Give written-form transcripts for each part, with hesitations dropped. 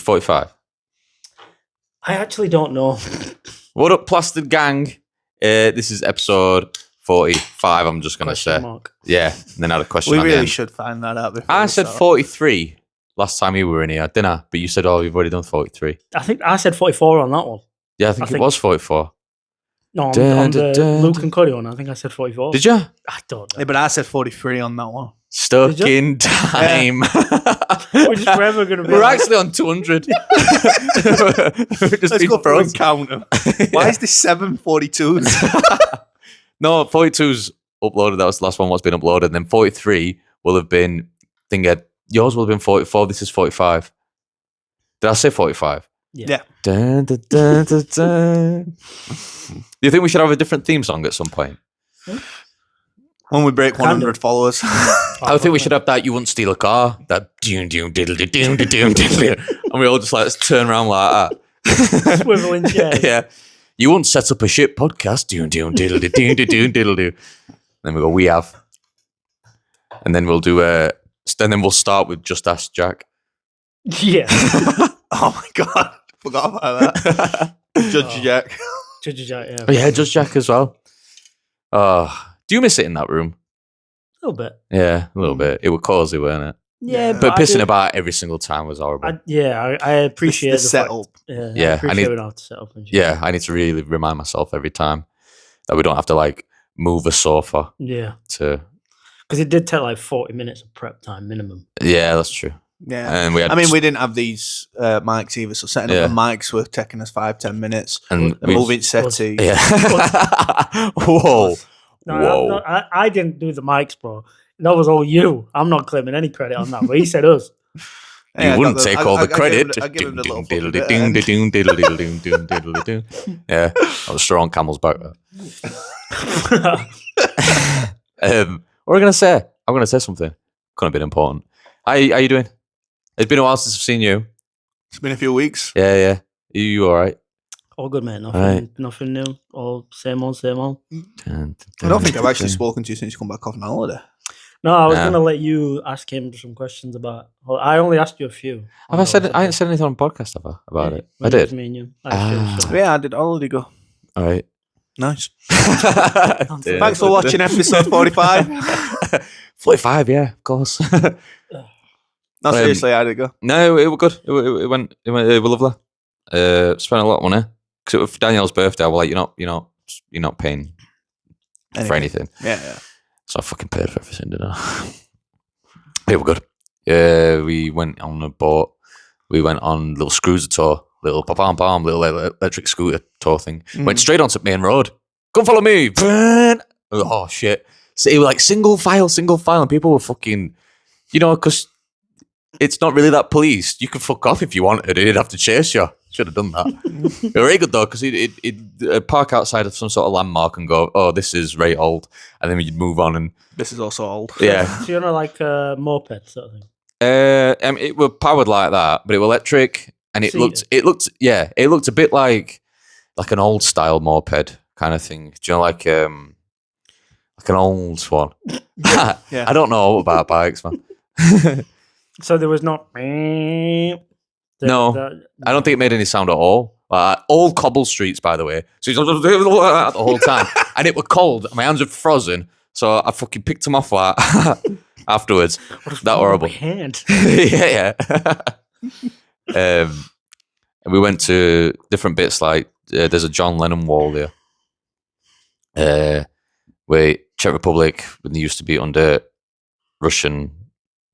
45? I actually don't know. What up, Plastered Gang? This is episode 45, I'm just going to say. Mark. Yeah, and then I had a question We on the really end. should find that out before I we said start. 43 last time you were in here, didn't I? But you said, oh, you've already done 43. I think I said 44 on that one. Yeah, I think it was 44. No, on, Dun, on dun, the dun, Luke dun. and Cody one, I think I said 44. Did you? I don't know. Yeah, but I said 43 on that one. Stuck Did you? in time. We're just forever going to be We're like- actually on 200. We've just Let's been go through frozen. and count them. Why is this 742s? No, 42's uploaded. That was the last one what's been uploaded. And then 43 will have been, yours will have been 44. This is 45. Did I say 45? Yeah. Dun, dun, dun, dun, dun. Do you think we should have a different theme song at some point? When we break Kind of. 100 followers. I think we should have that. You wouldn't steal a car. That doom doom diddle doom doom diddle, and we all just like turn around like that. Swiveling chairs. Yeah, you wouldn't set up a shit podcast. Doom doom diddle doom doom diddle do. Then we go. We have, and then we'll do a. Then we'll start with Just Ask Jack. Yeah. Oh my God. Forgot about that. Judge Oh. Jack. Judge Jack, yeah. Oh, yeah, Just Jack as well. Do you miss it in that room? A little bit. Yeah, a little bit. It was cozy, weren't it? Yeah, But I pissing do- about every single time was horrible. I appreciate the the setup. Fact, yeah, Yeah, I I appreciate need- we don't have to set up and shit. Yeah, I need to really remind myself every time that we don't have to like move a sofa Yeah. to. Because it did take like 40 minutes of prep time minimum. Yeah, that's true. Yeah. And we had. I mean, we didn't have these mics either, so setting Yeah. up the mics were taking us 5-10 minutes. and The we, moving settee. Yeah. Whoa. No, Whoa. I didn't do the mics, bro. That was all you. I'm not claiming any credit on that, but he said us. You I wouldn't got take I- all I- the credit. I give him the little Diddle fucking bit ding, at the ding, end. diddle diddle ding, ding, diddle ding. Yeah, that was straw on camel's back. That. What am I gonna say? I'm gonna say something. Couldn't have been important. How you doing? It's been a while since I've seen you. It's been a few weeks. Yeah. You all right? All good, mate. Nothing, Right. nothing new. All same old, same old. I don't think I've actually spoken to you since you come back off on holiday. No, I was Nah. going to let you ask him some questions about. I only asked you a few. Have I said? I ain't said anything on the podcast have I, about it. I did. Me and you. I asked you some. Yeah, I did holiday go. All right. Nice. Thanks Thanks for watching episode 45. 45, yeah, of course. No, seriously, I did go. No, it was good. It went lovely. Spent a lot of money because it was for Danielle's birthday. I was like, you're not paying for anything. Yeah. So I fucking paid for everything, didn't I? It was good. We went on a boat. We went on little cruiser tour, little pam, little electric scooter tour thing. Went straight onto main road. Come follow me. Oh shit! So it was like single file, and people were fucking, because it's not really that policed. You could fuck off if you wanted. He'd have to chase you. Should have done that. It was very good though, because it'd park outside of some sort of landmark and go, "Oh, this is very old," and then you'd move on and This is also old. yeah. So you're not like a moped sort of thing. It was powered like that, but it was electric, and it looked a bit like an old style moped kind of thing. Do you know, like an old one? Yeah. I don't know about bikes, man. So there was not. No. I don't think it made any sound at all. All cobble streets, by the way. So he's the whole time, and it was cold. My hands were frozen, so I fucking picked them off like afterwards. That horrible. Hand. yeah. And we went to different bits. Like there's a John Lennon wall there. Where Czech Republic, when they used to be under Russian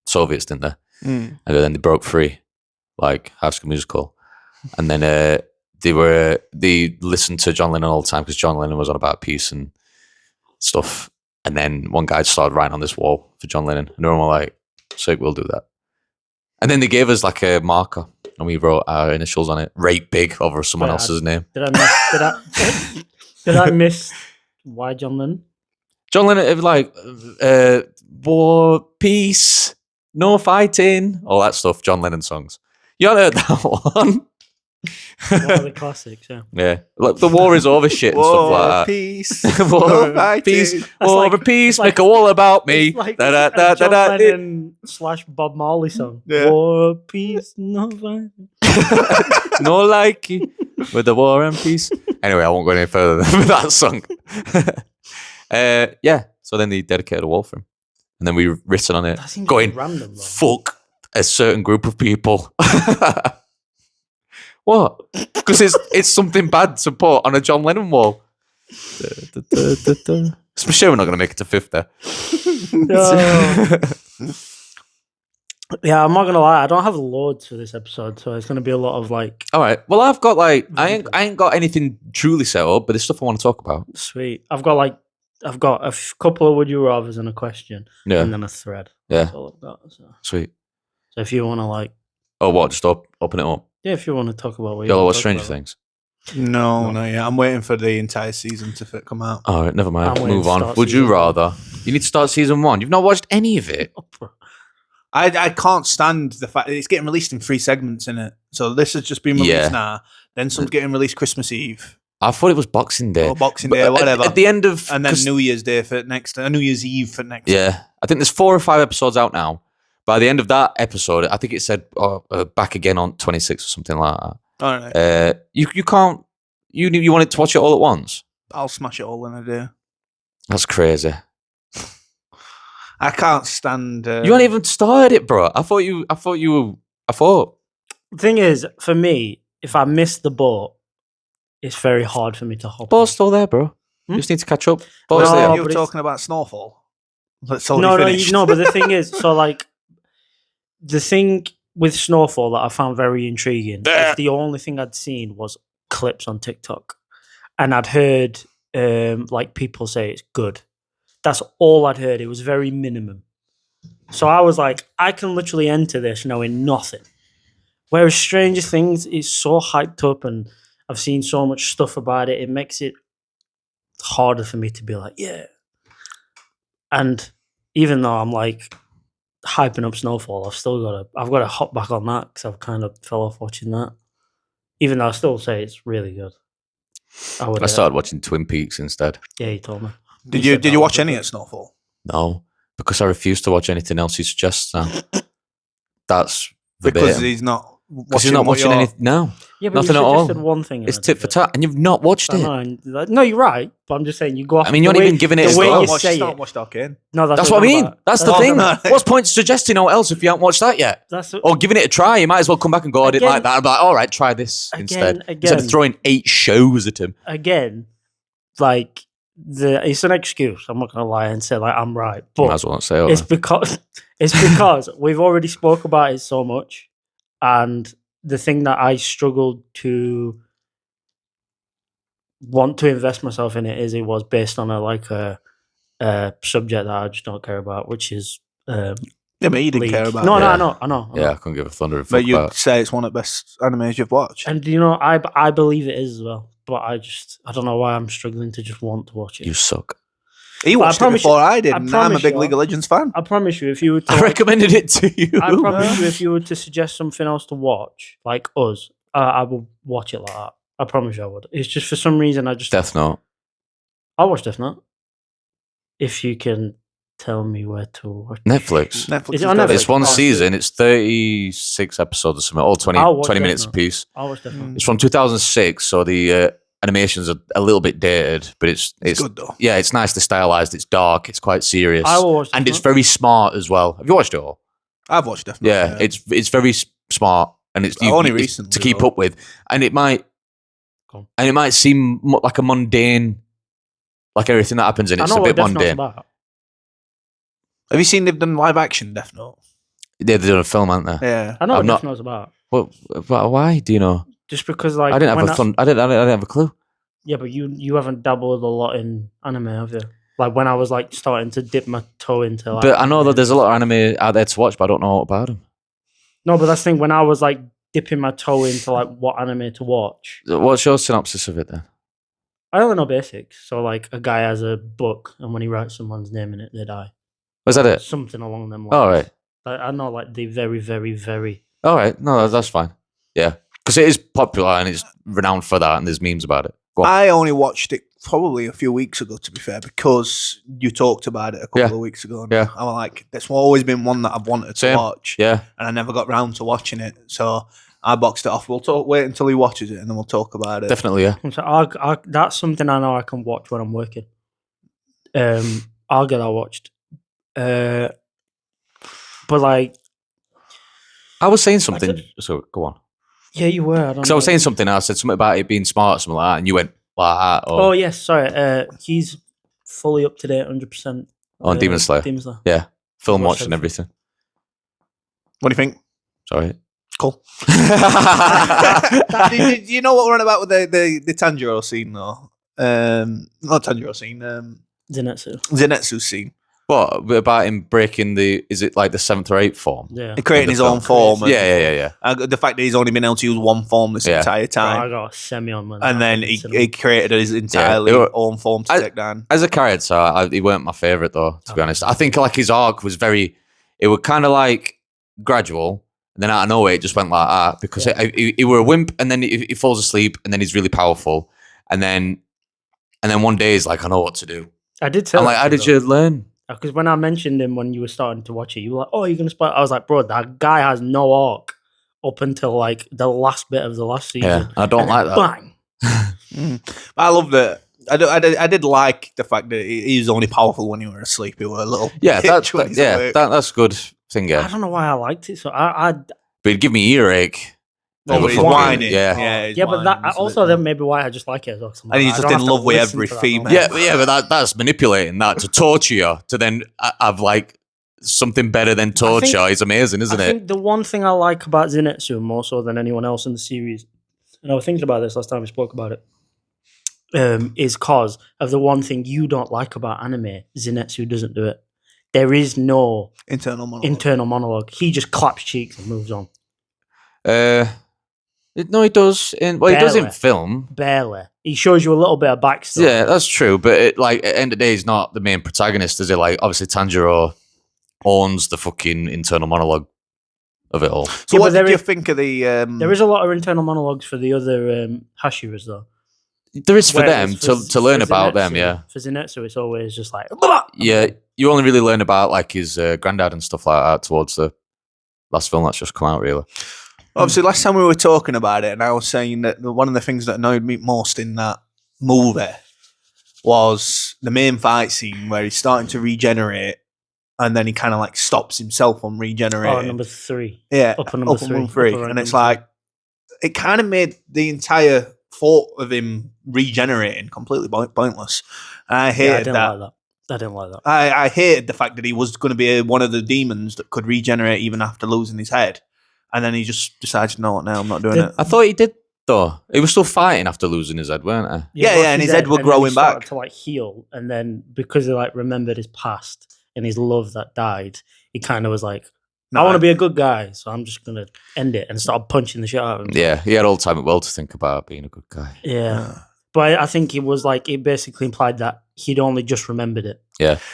Soviets, didn't they? Mm. And then they broke free, like High School Musical, and then they listened to John Lennon all the time because John Lennon was on about peace and stuff. And then one guy started writing on this wall for John Lennon, and everyone were like, "Sick, we'll do that." And then they gave us like a marker, and we wrote our initials on it, right big over someone Yeah, else's name. Did I miss why John Lennon? John Lennon, it was like war, peace, no fighting, all that stuff. John Lennon songs. You haven't heard that one? One of the classics, yeah. Yeah, like the war is over shit and stuff like that. Peace. War, No fighting. peace, That's war like- over peace, it's like- make a wall about me. It's like Da, da, a da, John da, da, it- Lennon / Bob Marley song. Yeah. War, peace, no fighting. no likey with the war and peace. Anyway, I won't go any further than that song. Yeah, so then they dedicated a wall for him. And then we written on it, That seems going, random, though. fuck a certain group of people. What? Because it's something bad to put on a John Lennon wall. I'm sure we're not going to make it to 50. Yeah, I'm not gonna lie. I don't have loads for this episode, so it's gonna be a lot of like All right. Well, I've got like I ain't got anything truly set up, but there's stuff I want to talk about. sweet. I've got a couple of would you rather's and a question, Yeah. and then a thread. Yeah. That's all I've got. Sweet. So if you want to Oh, what? Just open it up. if you want to talk about what Yo, wanna what's talk Stranger about. Things? No, no, yeah. I'm waiting for the entire season to come out. All right, never mind. I'm waiting Move to on. start Would you season one. rather? You need to start season 1. You've not watched any of it. I can't stand the fact that it's getting released in 3 segments in it. So this has just been released Yeah. now. Then some's getting released Christmas Eve I thought it was Boxing Day. or Boxing But Day or whatever. At the end of and then 'cause- New Year's Day for next, New Year's Eve for next. Yeah, I think there's 4 or 5 episodes out now. By the end of that episode, I think it said back again on 26 or something like that. All right. You can't. You wanted to watch it all at once. I'll smash it all in a day. That's crazy. I can't stand. You haven't even started it, bro. I thought you were. The thing is, for me, if I miss the boat, it's very hard for me to hop. Boat's still there, bro. You just need to catch up. Boat's No, there. you were but it's- talking about Snowfall. That's on. already No, finished. no, but the thing is, so like, the thing with Snowfall that I found very intriguing is the only thing I'd seen was clips on TikTok, and I'd heard like people say it's good. That's all I'd heard. It was very minimum. So I was like, I can literally enter this knowing nothing. Whereas Stranger Things is so hyped up and I've seen so much stuff about it, it makes it harder for me to be like, yeah. And even though I'm like hyping up Snowfall, I've got to hop back on that because I've kind of fell off watching that. Even though I still say it's really good. I started watching Twin Peaks instead. Yeah, you told me. Did said you that watch was any good. at Snowfall? No, because I refuse to watch anything else he suggests now. That's Because verbatim. he's not. Because he's not watching anything. No, Yeah, but nothing you at all. suggested one thing. and It's I tit did for it. tat, and you've not watched I it. know, and no, you're right, but I'm just saying you go off. I mean, you're the not way- even giving it the a way go. you say Still it. watched Arcane. No, That's what I I'm mean. about. That's the Oh, thing. no. What's the point suggesting what else if you haven't watched that yet? That's Or giving it a try? You might as well come back and go, I didn't Again- like that. I'm like, all right, try this Again- instead. Instead again. of throwing 8 shows at him. again, like it's an excuse. I'm not gonna lie and say like I'm right, Might but as well not say all it's that. because we've already spoke about it so much, and the thing that I struggled to want to invest myself in it is it was based on a subject that I just don't care about, which is Yeah, but you didn't League. care about No, it. no, I know. Yeah, I couldn't give a thunder. But you about. say it's one of the best animes you've watched. And you know, I believe it is as well, but I don't know why I'm struggling to just want to watch it. You suck. He But I watched it promise before I did, I and I'm a promise big you- League of Legends fan. I promise you, if you were to I recommended it to you. I promise you, if you were to suggest something else to watch, like us, I will watch it like that. I promise you, I would. It's just for some reason I just Death Note. I'll watch Death Note. If you can tell me where to watch Netflix. Netflix Is it has on got Netflix? It's one Oh, season. It's 36 episodes or something. All 20, I'll watch 20 Death minutes Note. apiece. I'll watch Death Note. It's from 2006, so the animations are a little bit dated, but it's good though. yeah, it's nicely stylized. It's dark. It's quite serious, I will watch Death and it's Note. very smart as well. Have you watched it all? I've watched Death Note. Yeah, it's very smart, and it's Only it's recently, to keep though. up with, and it might Go on. and it might seem like a mundane, like everything that happens in I it's know a what bit Death Note's mundane. about. Have you seen they've done live action Death Note? They've done a film, haven't they? Yeah. I know I'm what not- Death Note's about. Well, why do you know? Just because, like, I didn't have when a fun. I didn't have a clue. Yeah, but you haven't dabbled a lot in anime, have you? Like when I was like starting to dip my toe into. Like, But I know that anime. there's a lot of anime out there to watch, but I don't know about them. No, but that's the thing. When I was like dipping my toe into like what anime to watch, What's your synopsis of it then? I only know basics. So like a guy has a book, and when he writes someone's name in it, they die. Was that it? Something along them lines. All right. Like, I know like the very, very, very. All right. No, that's fine. Yeah. Because it is popular and it's renowned for that, and there's memes about it. Go on. I only watched it probably a few weeks ago, to be fair, because you talked about it a couple Yeah. of weeks ago. And Yeah. I was like, that's always been one that I've wanted to Same. watch, Yeah, and I never got round to watching it. So I boxed it off. Wait until he watches it, and then we'll talk about it. definitely. Yeah. So that's something I know I can watch when I'm working. I'll get that watched. But like, I was saying something. So go on. yeah, you were. I don't Because I was saying something. I said something about it being smart, or something like that, and you went like that. Oh yes, sorry. He's fully up to date, 100%. On Demon Slayer. Demon Slayer. Yeah, film Watch watch and everything. What do you think? Sorry. Cool. do you know what we're on about with the Tanjiro scene though? Not Tanjiro scene. Zenitsu scene. What about him breaking the? Is it like the 7th or 8th form? Yeah. Creating the his film. own form. and- Yeah. The fact that he's only been able to use one form this Yeah. entire I time. got a semi on man. And then he created his entirely Yeah, it own form to take down. As a character, he weren't my favorite though. To be honest, I think like his arc was very. It was kind of like gradual, and then out of nowhere it just went like that because he were a wimp, and then he falls asleep, and then he's really powerful, and then one day he's like, I know what to do. I did tell. I'm like, how did you learn? Because when I mentioned him when you were starting to watch it, you were like, "Oh, you're gonna spoil." I was like, "Bro, that guy has no arc up until like the last bit of the last season." Yeah, I don't And like then that. Bang! I love that. I did like the fact that he was only powerful when you were asleep. He was a little Yeah, bitch when he's awake. that's a good thing. I Yeah, don't know why I liked it. So I but it'd give me earache. Oh, over he's fucking- whining. Yeah. he's yeah, but whining. that It's a also bit- then maybe why I just like it as well. 'cause I'm And like, he's I just don't in have to love with listen every to that female. Yeah, but that's manipulating that to torture you to then have like something better than torture is amazing, isn't I it? think the one thing I like about Zenitsu more so than anyone else in the series, and I was thinking about this last time we spoke about it, is cause of the one thing you don't like about anime. Zenitsu doesn't do it. There is no Internal monologue. internal monologue. He just claps cheeks and moves on. No, he does. He does in Barely. film. Barely. He shows you a little bit of backstory. Yeah, that's true. But at the end of the day, he's not the main protagonist, is he? Like, obviously, Tanjiro owns the fucking internal monologue of it all. So Yeah, what but there did you is- think of the? There is a lot of internal monologues for the other Hashiras, though. There is for them Whereas to learn for about them, Zenitsu- yeah. For Zenitsu, it's always just like... Yeah, you only really learn about like his granddad and stuff like that towards the last film that's just come out, really. Obviously, last time we were talking about it, and I was saying that one of the things that annoyed me most in that movie was the main fight scene where he's starting to regenerate, and then he kind of like stops himself from Oh, regenerating. number 3. Yeah, Upper number three. number three. Upper rank And it's number like, it kind of made the entire thought of him regenerating completely pointless. And I Yeah, I hated didn't that. like that. I didn't like that. I hated the fact that he was going to be one of the demons that could regenerate even after losing his head. And then he just decided, no, now I'm not doing it. I thought he did, though. He was still fighting after losing his head, weren't he? Yeah, but and his he's head dead, were and then he growing started back. to like heal, and then because he like remembered his past and his love that died, he kind of was like, No, I want to be a good guy, so I'm just gonna end it and start punching the shit out of him. Yeah, he had all the time at well to think about being a good guy. Yeah. But I think it was like it basically implied that he'd only just remembered it.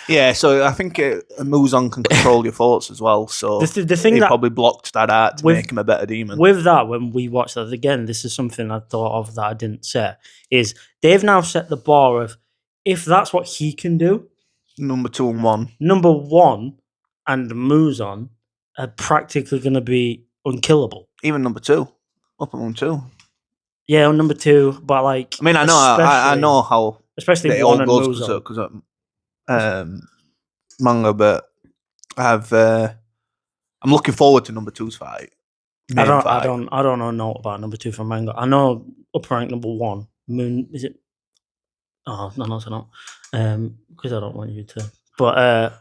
Yeah, so I think Muzan can control your thoughts as well. So The thing he that probably blocked that out to with- make him a better demon. with that, when we watched that again, this is something I thought of that I didn't say. Is they've now set the bar of if that's what he can do, Number 2 and 1. number 1 and Muzan are practically going to be unkillable. Even number 2. Up on 2. Yeah, on number 2, but like I mean, I know I know how especially it 1 all and goes Muzan. because manga, but I'm looking forward to number 2's fight. I Main fight. don't know about number 2 from manga. I know upper rank number 1. Moon is it? Oh no, it's not. Because I don't want you to. But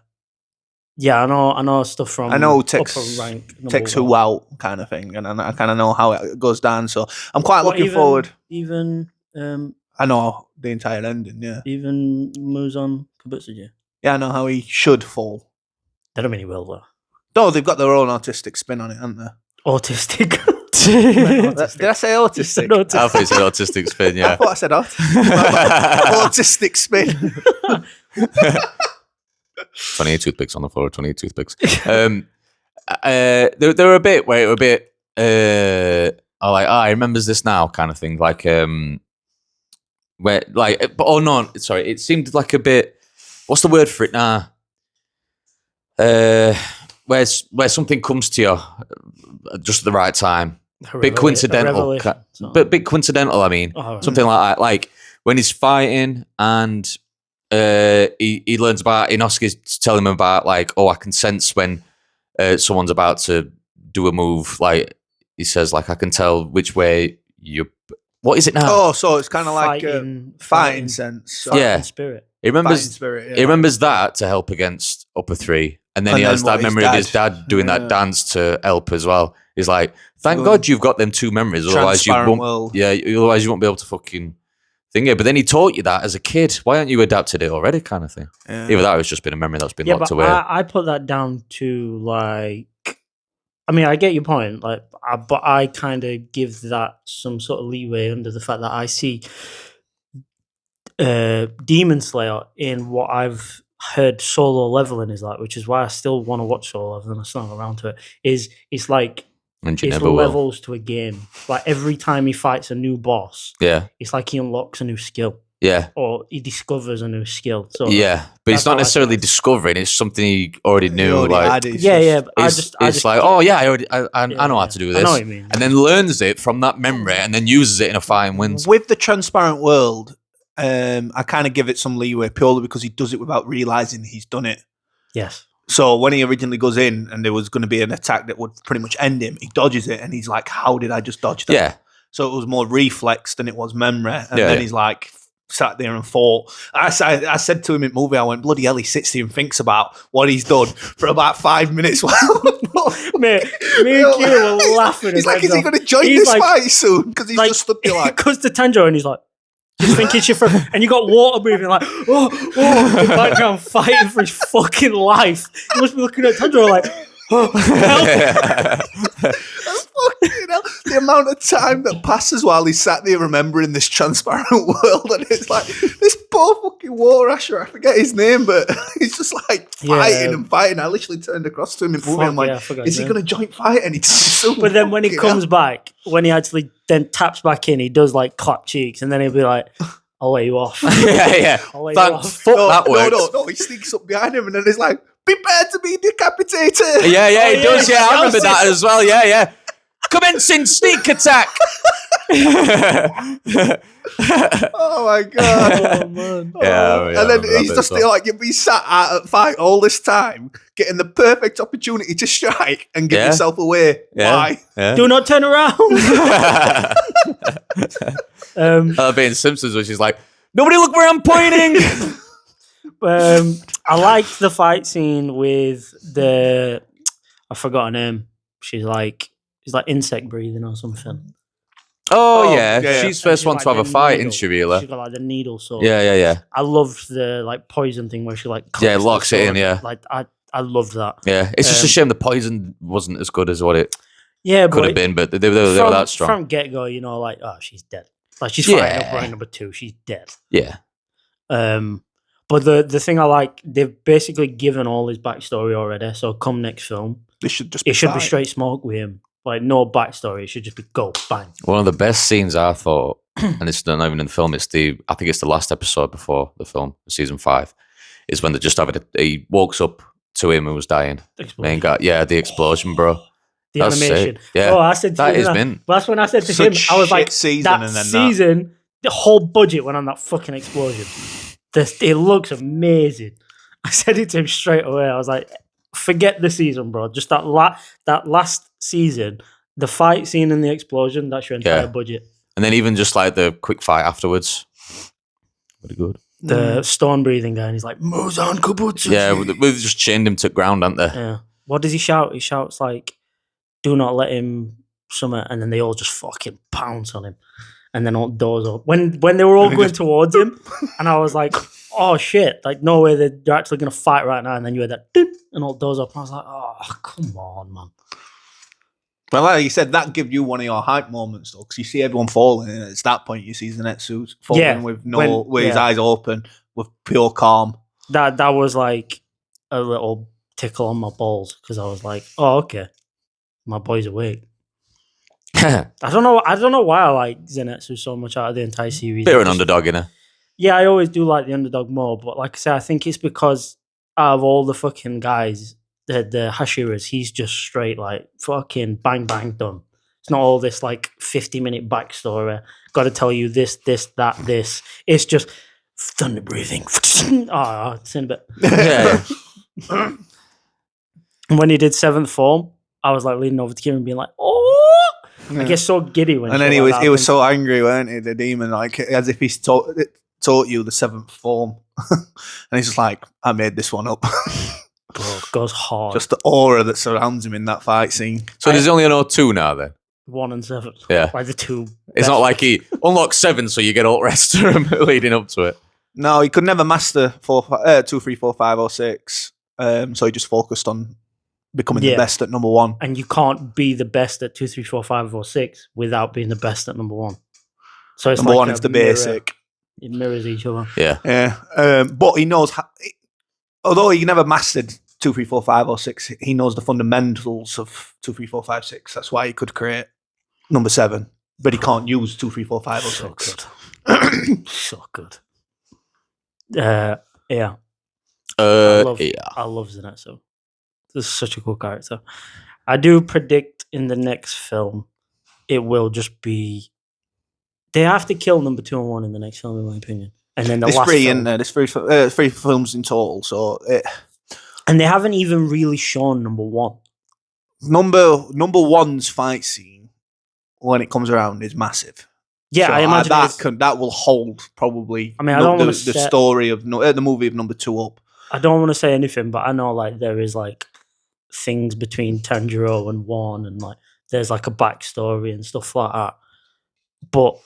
yeah, I know stuff from I know upper takes rank number takes 1. who out kind of thing, and I kind of know how it goes down. So I'm quite What, looking forward. Even I know the entire ending. Yeah, even Muzan Kibutsuji. yeah, I know how he should fall. They don't mean he will though. No, they've got their own artistic spin on it, haven't they? Autistic. Did I say You autistic? said I autistic. thought he said autistic spin, I yeah. thought I said autistic spin. 28 toothpicks on the floor, 28 toothpicks. There were a bit where it were a bit, are like, I remembers this now, kind of thing. Like, where, like, but oh no, sorry, it seemed like a bit. What's the word for it now? Where something comes to you just at the right time. Bit coincidental, but bit coincidental. I mean, something like that. Like when he's fighting and he learns about Inosuke's telling him about like, I can sense when someone's about to do a move. Like he says, like I can tell which way you. What is it now? Oh, so it's kind of like fighting sense. Fighting spirit. He remembers. He remembers that to help against Upper 3, and then he has that memory of his dad doing that dance to help as well. He's like, thank God you've got them two memories, otherwise you won't. World. Yeah, otherwise you won't be able to fucking think it. But then he taught you that as a kid. Why aren't you adapted it already? Kind of thing. Yeah. Either that, or it's just been a memory that's been locked away. I put that down to like. I mean, I get your point, like, but I kind of give that some sort of leeway under the fact that I see Demon Slayer in what I've heard Solo Leveling is like, which is why I still want to watch Solo Leveling. I still not around to it. It's like it's levels to a game. Like every time he fights a new boss, it's like he unlocks a new skill. Yeah. Or he discovers a new skill. So but it's not necessarily discovering, it's something he already knew. But it's like, I know how to do this. I know what you mean. And then learns it from that memory and then uses it in a fight and wins. With the transparent world, I kind of give it some leeway purely because he does it without realizing he's done it. Yes. So when he originally goes in and there was going to be an attack that would pretty much end him, he dodges it and he's like, how did I just dodge that? Yeah. So it was more reflex than it was memory. And then he's like, sat there and fought. I said to him in movie, I went, bloody hell, he sits there and thinks about what he's done for about 5 minutes. Mate, me and Q were laughing. He's like, is he going to join this fight soon? Because he's just stood there like... Because to Tanjiro and he's like, just thinking shit for... And you got water breathing like, in the background fighting for his fucking life. He must be looking at Tanjiro like, help. The amount of time that passes while he's sat there remembering this transparent world, and it's like this poor fucking war rasher, I forget his name, but he's just like fighting and fighting. I literally turned across to him and I'm like, is he going to joint fight anytime soon? But then when he comes back, when he actually then taps back in, he does like clap cheeks, and then he'll be like, I'll let you off. Fuck that works. No, he sneaks up behind him and then he's like, prepare to be decapitated. He does, I remember that as well, Commencing sneak attack. Oh my god! Oh man! And then he's just still like, you've been sat at a fight all this time, getting the perfect opportunity to strike and give yourself away. Why? Do not turn around. That'll be in Simpsons, which is like, nobody look where I'm pointing. I liked the fight scene with I forgot her name. She's like insect breathing or something. Oh yeah. She's first one to have a fight, isn't she, really? She got like the needle sword. Yeah. I loved the like poison thing where she like locks it in. Yeah, like I loved that. Yeah, it's just a shame the poison wasn't as good as what it could have been, but they were that strong from get go. You know, like she's dead. Like she's fighting up right number 2. She's dead. Yeah. But the thing I like, they've basically given all his backstory already. So come next film, it should be straight smoke with him. Like no backstory. It should just be go bang. One of the best scenes I thought, and it's not even in the film. I think it's the last episode before the film, season 5, is when they just have it. He walks up to him who was dying. Main guy, the explosion, bro. The animation. Sick. Yeah. I said to him, that's when I said to him, I was like, the whole budget went on that fucking explosion. It looks amazing. I said it to him straight away. I was like, forget the season, bro. Just that last season, the fight scene and the explosion, that's your entire budget. And then even just like the quick fight afterwards. Very good. The stone breathing guy, and he's like, Muzan Kubutsu. Yeah, we've just chained him to ground, haven't they? Yeah. What does he shout? He shouts like, do not let him summit, and then they all just fucking pounce on him. And then all doors up. When they were all going towards him, and I was like, oh shit, like no way they're actually going to fight right now. And then you heard that, ding, and all doors up. And I was like, oh, come on, man. Well, like you said, that gives you one of your hype moments, though, because you see everyone falling, and it's that point you see Zenitsu falling with his eyes open, with pure calm. That was like a little tickle on my balls, because I was like, oh, okay, my boy's awake. I don't know why I like Zenitsu so much out of the entire series. Bit of an underdog, innit? Yeah, I always do like the underdog more, but like I say, I think it's because out of all the fucking guys, the Hashiras, he's just straight like fucking bang bang done. It's not all this like 50-minute backstory. Got to tell you this, that, this. It's just thunder breathing. It's in a bit. Yeah. And when he did seventh form, I was like leaning over to Kieran, being like, "Oh!" I get so giddy when. And then he was so angry, weren't he? The demon, like as if he's taught you the seventh form, and he's just like, "I made this one up." Bro, goes hard. Just the aura that surrounds him in that fight scene. So there's only an 2 now then? 1 and 7. Yeah. Like the 2. It's not like he unlocks 7 so you get all rest leading up to it. No, he could never master 2, 3, 4, 5, or 6. So he just focused on becoming the best at number 1. And you can't be the best at 2, 3, 4, 5, or 6 without being the best at number 1. So it's number like 1 is the basic. It mirrors each other. Yeah. Yeah. But he knows, although he never mastered 2, 3, 4, 5, or 6, he knows the fundamentals of 2, 3, 4, 5, 6. That's why he could create number 7. But he can't use 2, 3, 4, 5, or 6. So good. Yeah. I love Zenitsu. This is such a cool character. I do predict in the next film, it will just be. They have to kill number 2 and 1 in the next film, in my opinion. And then There's last 3 film, in there. There's 3 films in total. So and they haven't even really shown number 1. number 1's fight scene when it comes around is massive. Yeah, so I imagine that will hold probably. I mean, I don't want the story of the movie of number 2 up. I don't want to say anything, but I know like there is like things between Tanjiro and 1, and like there's like a backstory and stuff like that. But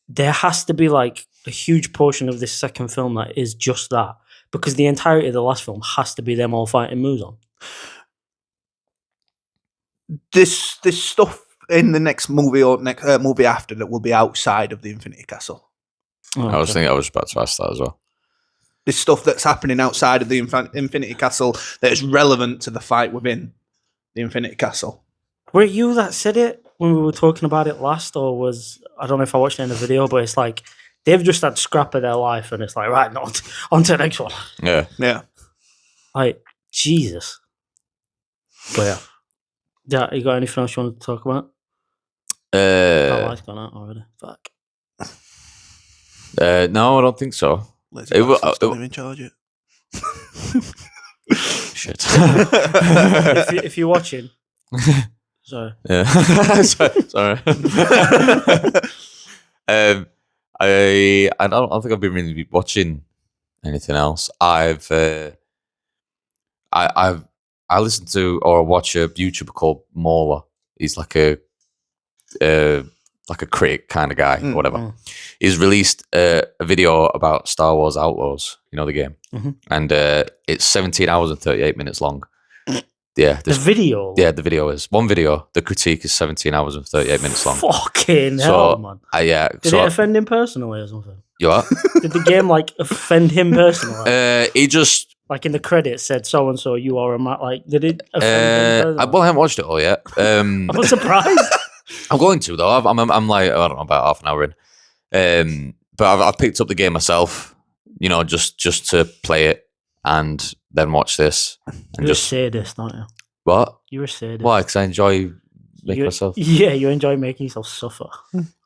there has to be like a huge portion of this second film that is just that, because the entirety of the last film has to be them all fighting Muzan. This stuff in the next movie or next movie after that will be outside of the Infinity Castle. Oh, I was thinking, I was about to ask that as well. This stuff that's happening outside of the Infinity Castle that is relevant to the fight within the Infinity Castle. Were it you that said it when we were talking about it last, or was I don't know if I watched it in the video, but it's like they've just had scrap of their life, and it's like right, no, on to the next one. Yeah. Like Jesus. But yeah, you got anything else you want to talk about? My light's gone out already. Fuck. No, I don't think so. Don't even charge it. Shit. if you're watching, sorry. Yeah. Sorry. I don't think I've been really watching anything else. I listen to or watch a YouTuber called Mauler. He's like a critic kind of guy or whatever. He's released a video about Star Wars Outlaws, you know the game, and it's 17 hours and 38 minutes long. Yeah, the video. Yeah, the video is one video. The critique is 17 hours and 38 minutes long. Fucking hell, man! Did it offend him personally or something? You what? Did the game like offend him personally? He just like in the credits said so and so. You are a man. Like, did it offend him? Well, I haven't watched it all yet. I'm surprised. I'm going to though. I'm like I don't know, about half an hour in. But I've picked up the game myself. You know, just to play it and then watch this. And You're a sadist, aren't you? What? You're a sadist. Why? Because I enjoy making myself. Yeah, you enjoy making yourself suffer.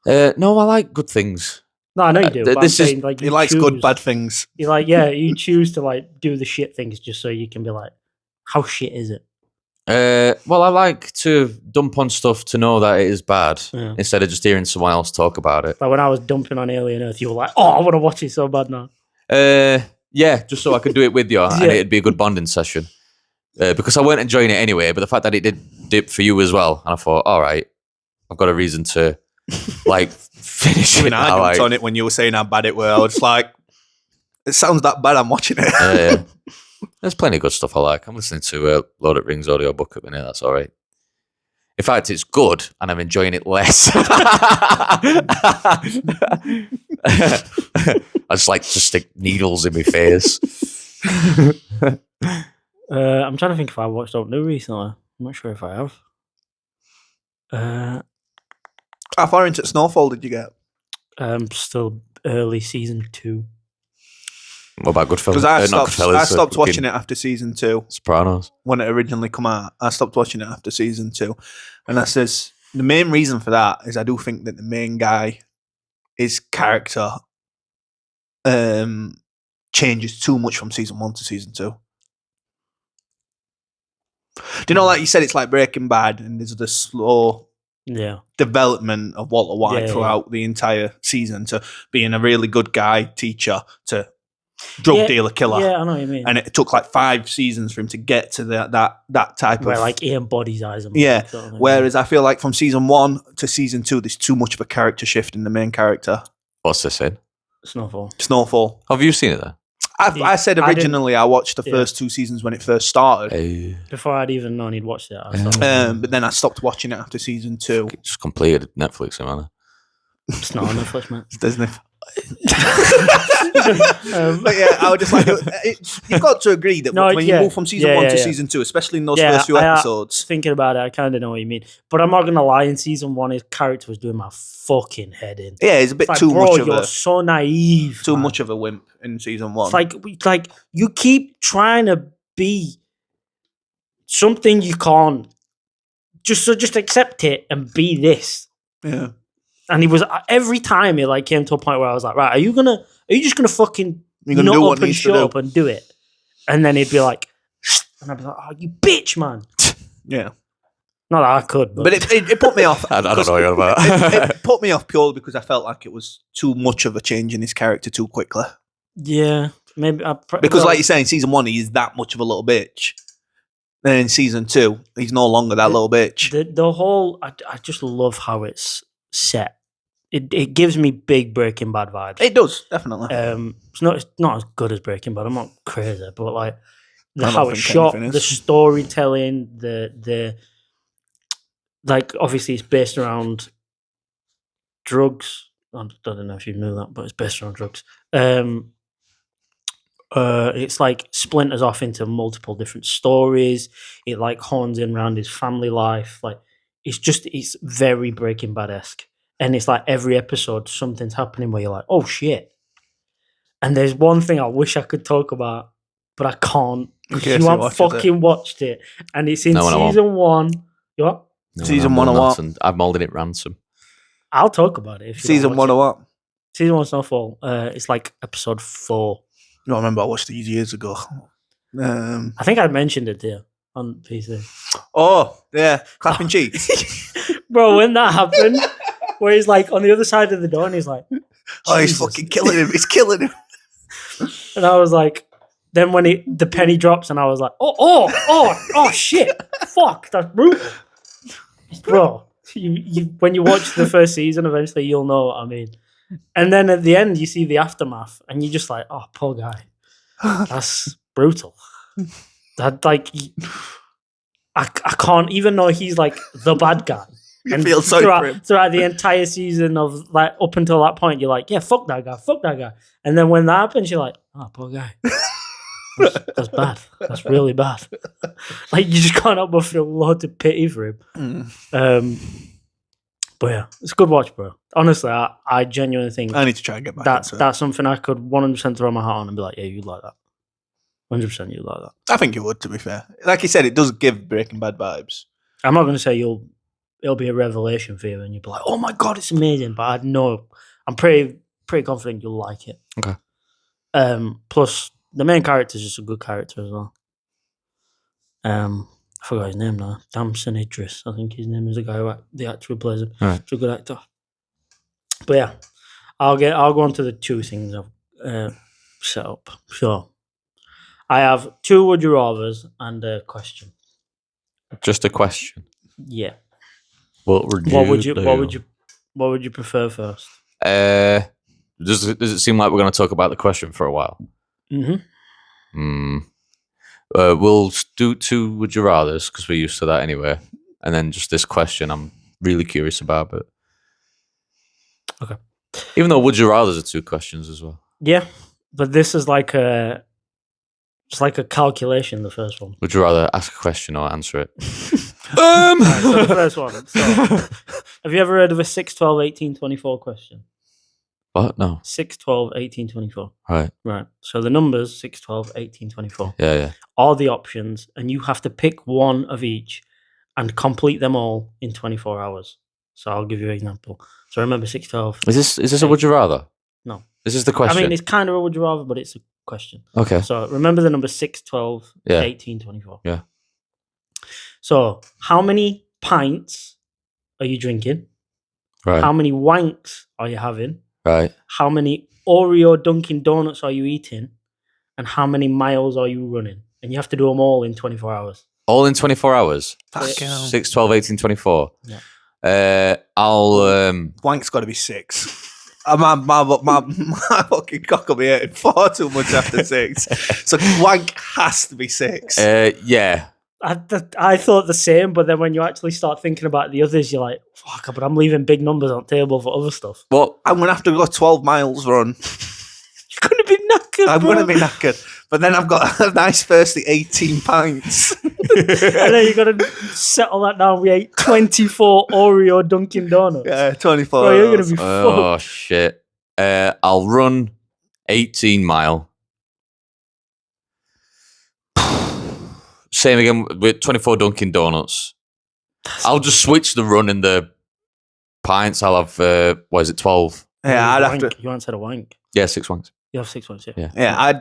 No, I like good things. No, I know you do. But this I'm saying, like, he likes good, bad things. You like, yeah, you choose to like do the shit things just so you can be like, how shit is it? Well, I like to dump on stuff to know that it is bad instead of just hearing someone else talk about it. Like when I was dumping on Alien Earth, you were like, "Oh, I want to watch it so bad now." Yeah, just so I could do it with you, and it'd be a good bonding session. Because I weren't enjoying it anyway, but the fact that it did dip for you as well, and I thought, all right, I've got a reason to like finish it. I jumped on it when you were saying how bad it were. I was like, it sounds that bad. I'm watching it. There's plenty of good stuff I like. I'm listening to Lord of the Rings audiobook at the minute. That's all right. In fact, it's good, and I'm enjoying it less. I just like to stick needles in my face. I'm trying to think if I watched something new recently. I'm not sure if I have. How far into Snowfall did you get? Still early season 2. What about Goodfellas? Because I Not stopped, Goodfellas, I stopped fucking watching it after season 2 Sopranos. when it originally come out. I stopped watching it after season 2, and I says the main reason for that is I do think that the main guy, his character, changes too much from season 1 to season 2. Do you know, like you said, it's like Breaking Bad, and there's the slow Yeah. development of Walter White Yeah. throughout the entire season to being a really good guy, teacher, to drug dealer, killer. Yeah, I know what you mean. And it took like 5 seasons for him to get to that type Where of like he embodies Isaac. yeah. Whereas I feel like from season 1 to season 2, there's too much of a character shift in the main character. What's this in? Snowfall. Snowfall. Have you seen it then? I said I didn't- originally I watched the yeah. first 2 seasons when it first started, Before I'd even known he'd watched it. I Yeah. started- but then I stopped watching it after season 2. Just completed Netflix, man. It's not on Netflix, man. It's Disney. Um, But yeah, I would just like you've got to agree that No, when you yeah. move from season Yeah, 1 yeah, to yeah. season 2, especially in those Yeah, first few I- episodes, thinking about it, I kind of know what you mean. But I'm not gonna lie. In season 1, his character was doing my fucking head in. yeah, it's a bit It's like, too bro, much of you're a so naive. too man. much of a wimp in season 1. It's like you keep trying to be something you can't. Just accept it and be this. yeah. And he was every time it like came to a point where I was like, right, are you just gonna fucking You're gonna nut do up what and needs to shut do. up and do it? And then he'd be like, and I'd be like, oh, you bitch, man. Yeah. Not that I could, But it put me off. I don't know what you're about. It put me off purely because I felt like it was too much of a change in his character too quickly. yeah, maybe Because, like you say, in season 1, he is that much of a little bitch. Then in season 2, he's no longer that little bitch. the whole, I just love how it's set. It gives me big Breaking Bad vibes. It does, definitely. It's not as good as Breaking Bad. I'm not crazy, but like I don't how think it's shot, anything is. the storytelling, the like obviously it's based around drugs. I don't know if you knew that, but it's based around drugs. It's like splinters off into multiple different stories. It like horns in around his family life. Like it's very Breaking Bad-esque. And it's like every episode something's happening where you're like, oh shit. And there's one thing I wish I could talk about, but I can't. In case You he haven't watches fucking watched it. And it's in No, I won't. season 1. You what? Season 1 of what? I'm holding it ransom. I'll talk about it if you Season don't 1 watch or what? it. Season 1 Snowfall. It's like episode 4. I remember I watched these years ago. I think I mentioned it there on PC. Oh, yeah. Clapping cheeks. Bro, when that happened, where he's like on the other side of the door and he's like, Oh, he's Jesus. fucking killing him. He's killing him. and I was like, then when the penny drops and I was like, oh shit, fuck, that's brutal. Bro, you when you watch the first season, eventually you'll know what I mean. And then at the end, you see the aftermath and you're just like, oh, poor guy. That's brutal. That like, I can't, even though he's like the bad guy. You feel sorry for him. Throughout the entire season of like up until that point, you're like, yeah, fuck that guy. And then when that happens, you're like, oh, poor guy. That's bad. That's really bad. Like you just can't help but feel a lot of pity for him. But yeah, it's a good watch, bro. Honestly, I genuinely think I need to try and get back into it. that's something I could 100% throw my hat on and be like, yeah, you like that. 100% you like that. I think you would, to be fair. Like you said, it does give Breaking Bad vibes. I'm not going to say it'll be a revelation for you and you'll be like, oh my God, it's amazing. But I know, I'm pretty confident you'll like it. Okay. Plus, the main character is just a good character as well. I forgot his name now. Damson Idris, I think his name is the actor who plays him. Alright. He's a good actor. But yeah, I'll go on to the 2 things I've set up. So, I have 2 would you rathers and a question. Just a question. Yeah. What would you prefer first? Does it seem like we're going to talk about the question for a while? Mm-hmm. We'll do 2 would you rathers because we're used to that anyway, and then just this question I'm really curious about. But Okay. Even though would you rathers are 2 questions as well. Yeah, but this is like it's like a calculation. The first one. Would you rather ask a question or answer it? Right, so the first one. So, have you ever heard of a 6, 12, 18, 24 question? What? No. 6, 12, 18, 24. Right. Right. So the numbers 6, 12, 18, 24 Yeah. are the options, and you have to pick one of each and complete them all in 24 hours. So I'll give you an example. So remember 6, 12. Is this a would you rather? No. Is this the question? I mean, it's kind of a would you rather, but it's a question. Okay. So remember the number 6, 12, Yeah. 18, 24. Yeah. So how many pints are you drinking? Right. How many wanks are you having? Right. How many Oreo Dunkin' Donuts are you eating? And how many miles are you running? And you have to do them all in 24 hours. All in 24 hours? Fucking hell. 6, 12, 18, 24. Yeah. Wank's got to be 6. My fucking cock will be hurting far too much after 6. So wank has to be 6. Yeah. I thought the same, but then when you actually start thinking about the others, you're like, fuck, but I'm leaving big numbers on the table for other stuff. Well, I'm going to have to go 12 miles run. You're going to be knackered, I'm bro. going to be knackered. But then I've got a nice thirsty 18 pints. And then you got to settle that down. We ate 24 Oreo Dunkin' Donuts. Yeah, 24 Bro, you're going hours. to be oh, fucked. shit. I'll run 18 mile. Same again with 24 Dunkin' Donuts. I'll just switch the run and the pints. I'll have, 12? Yeah, I'd have to. You answered a wank. Yeah, 6 wanks. You have 6 ones, yeah. Yeah,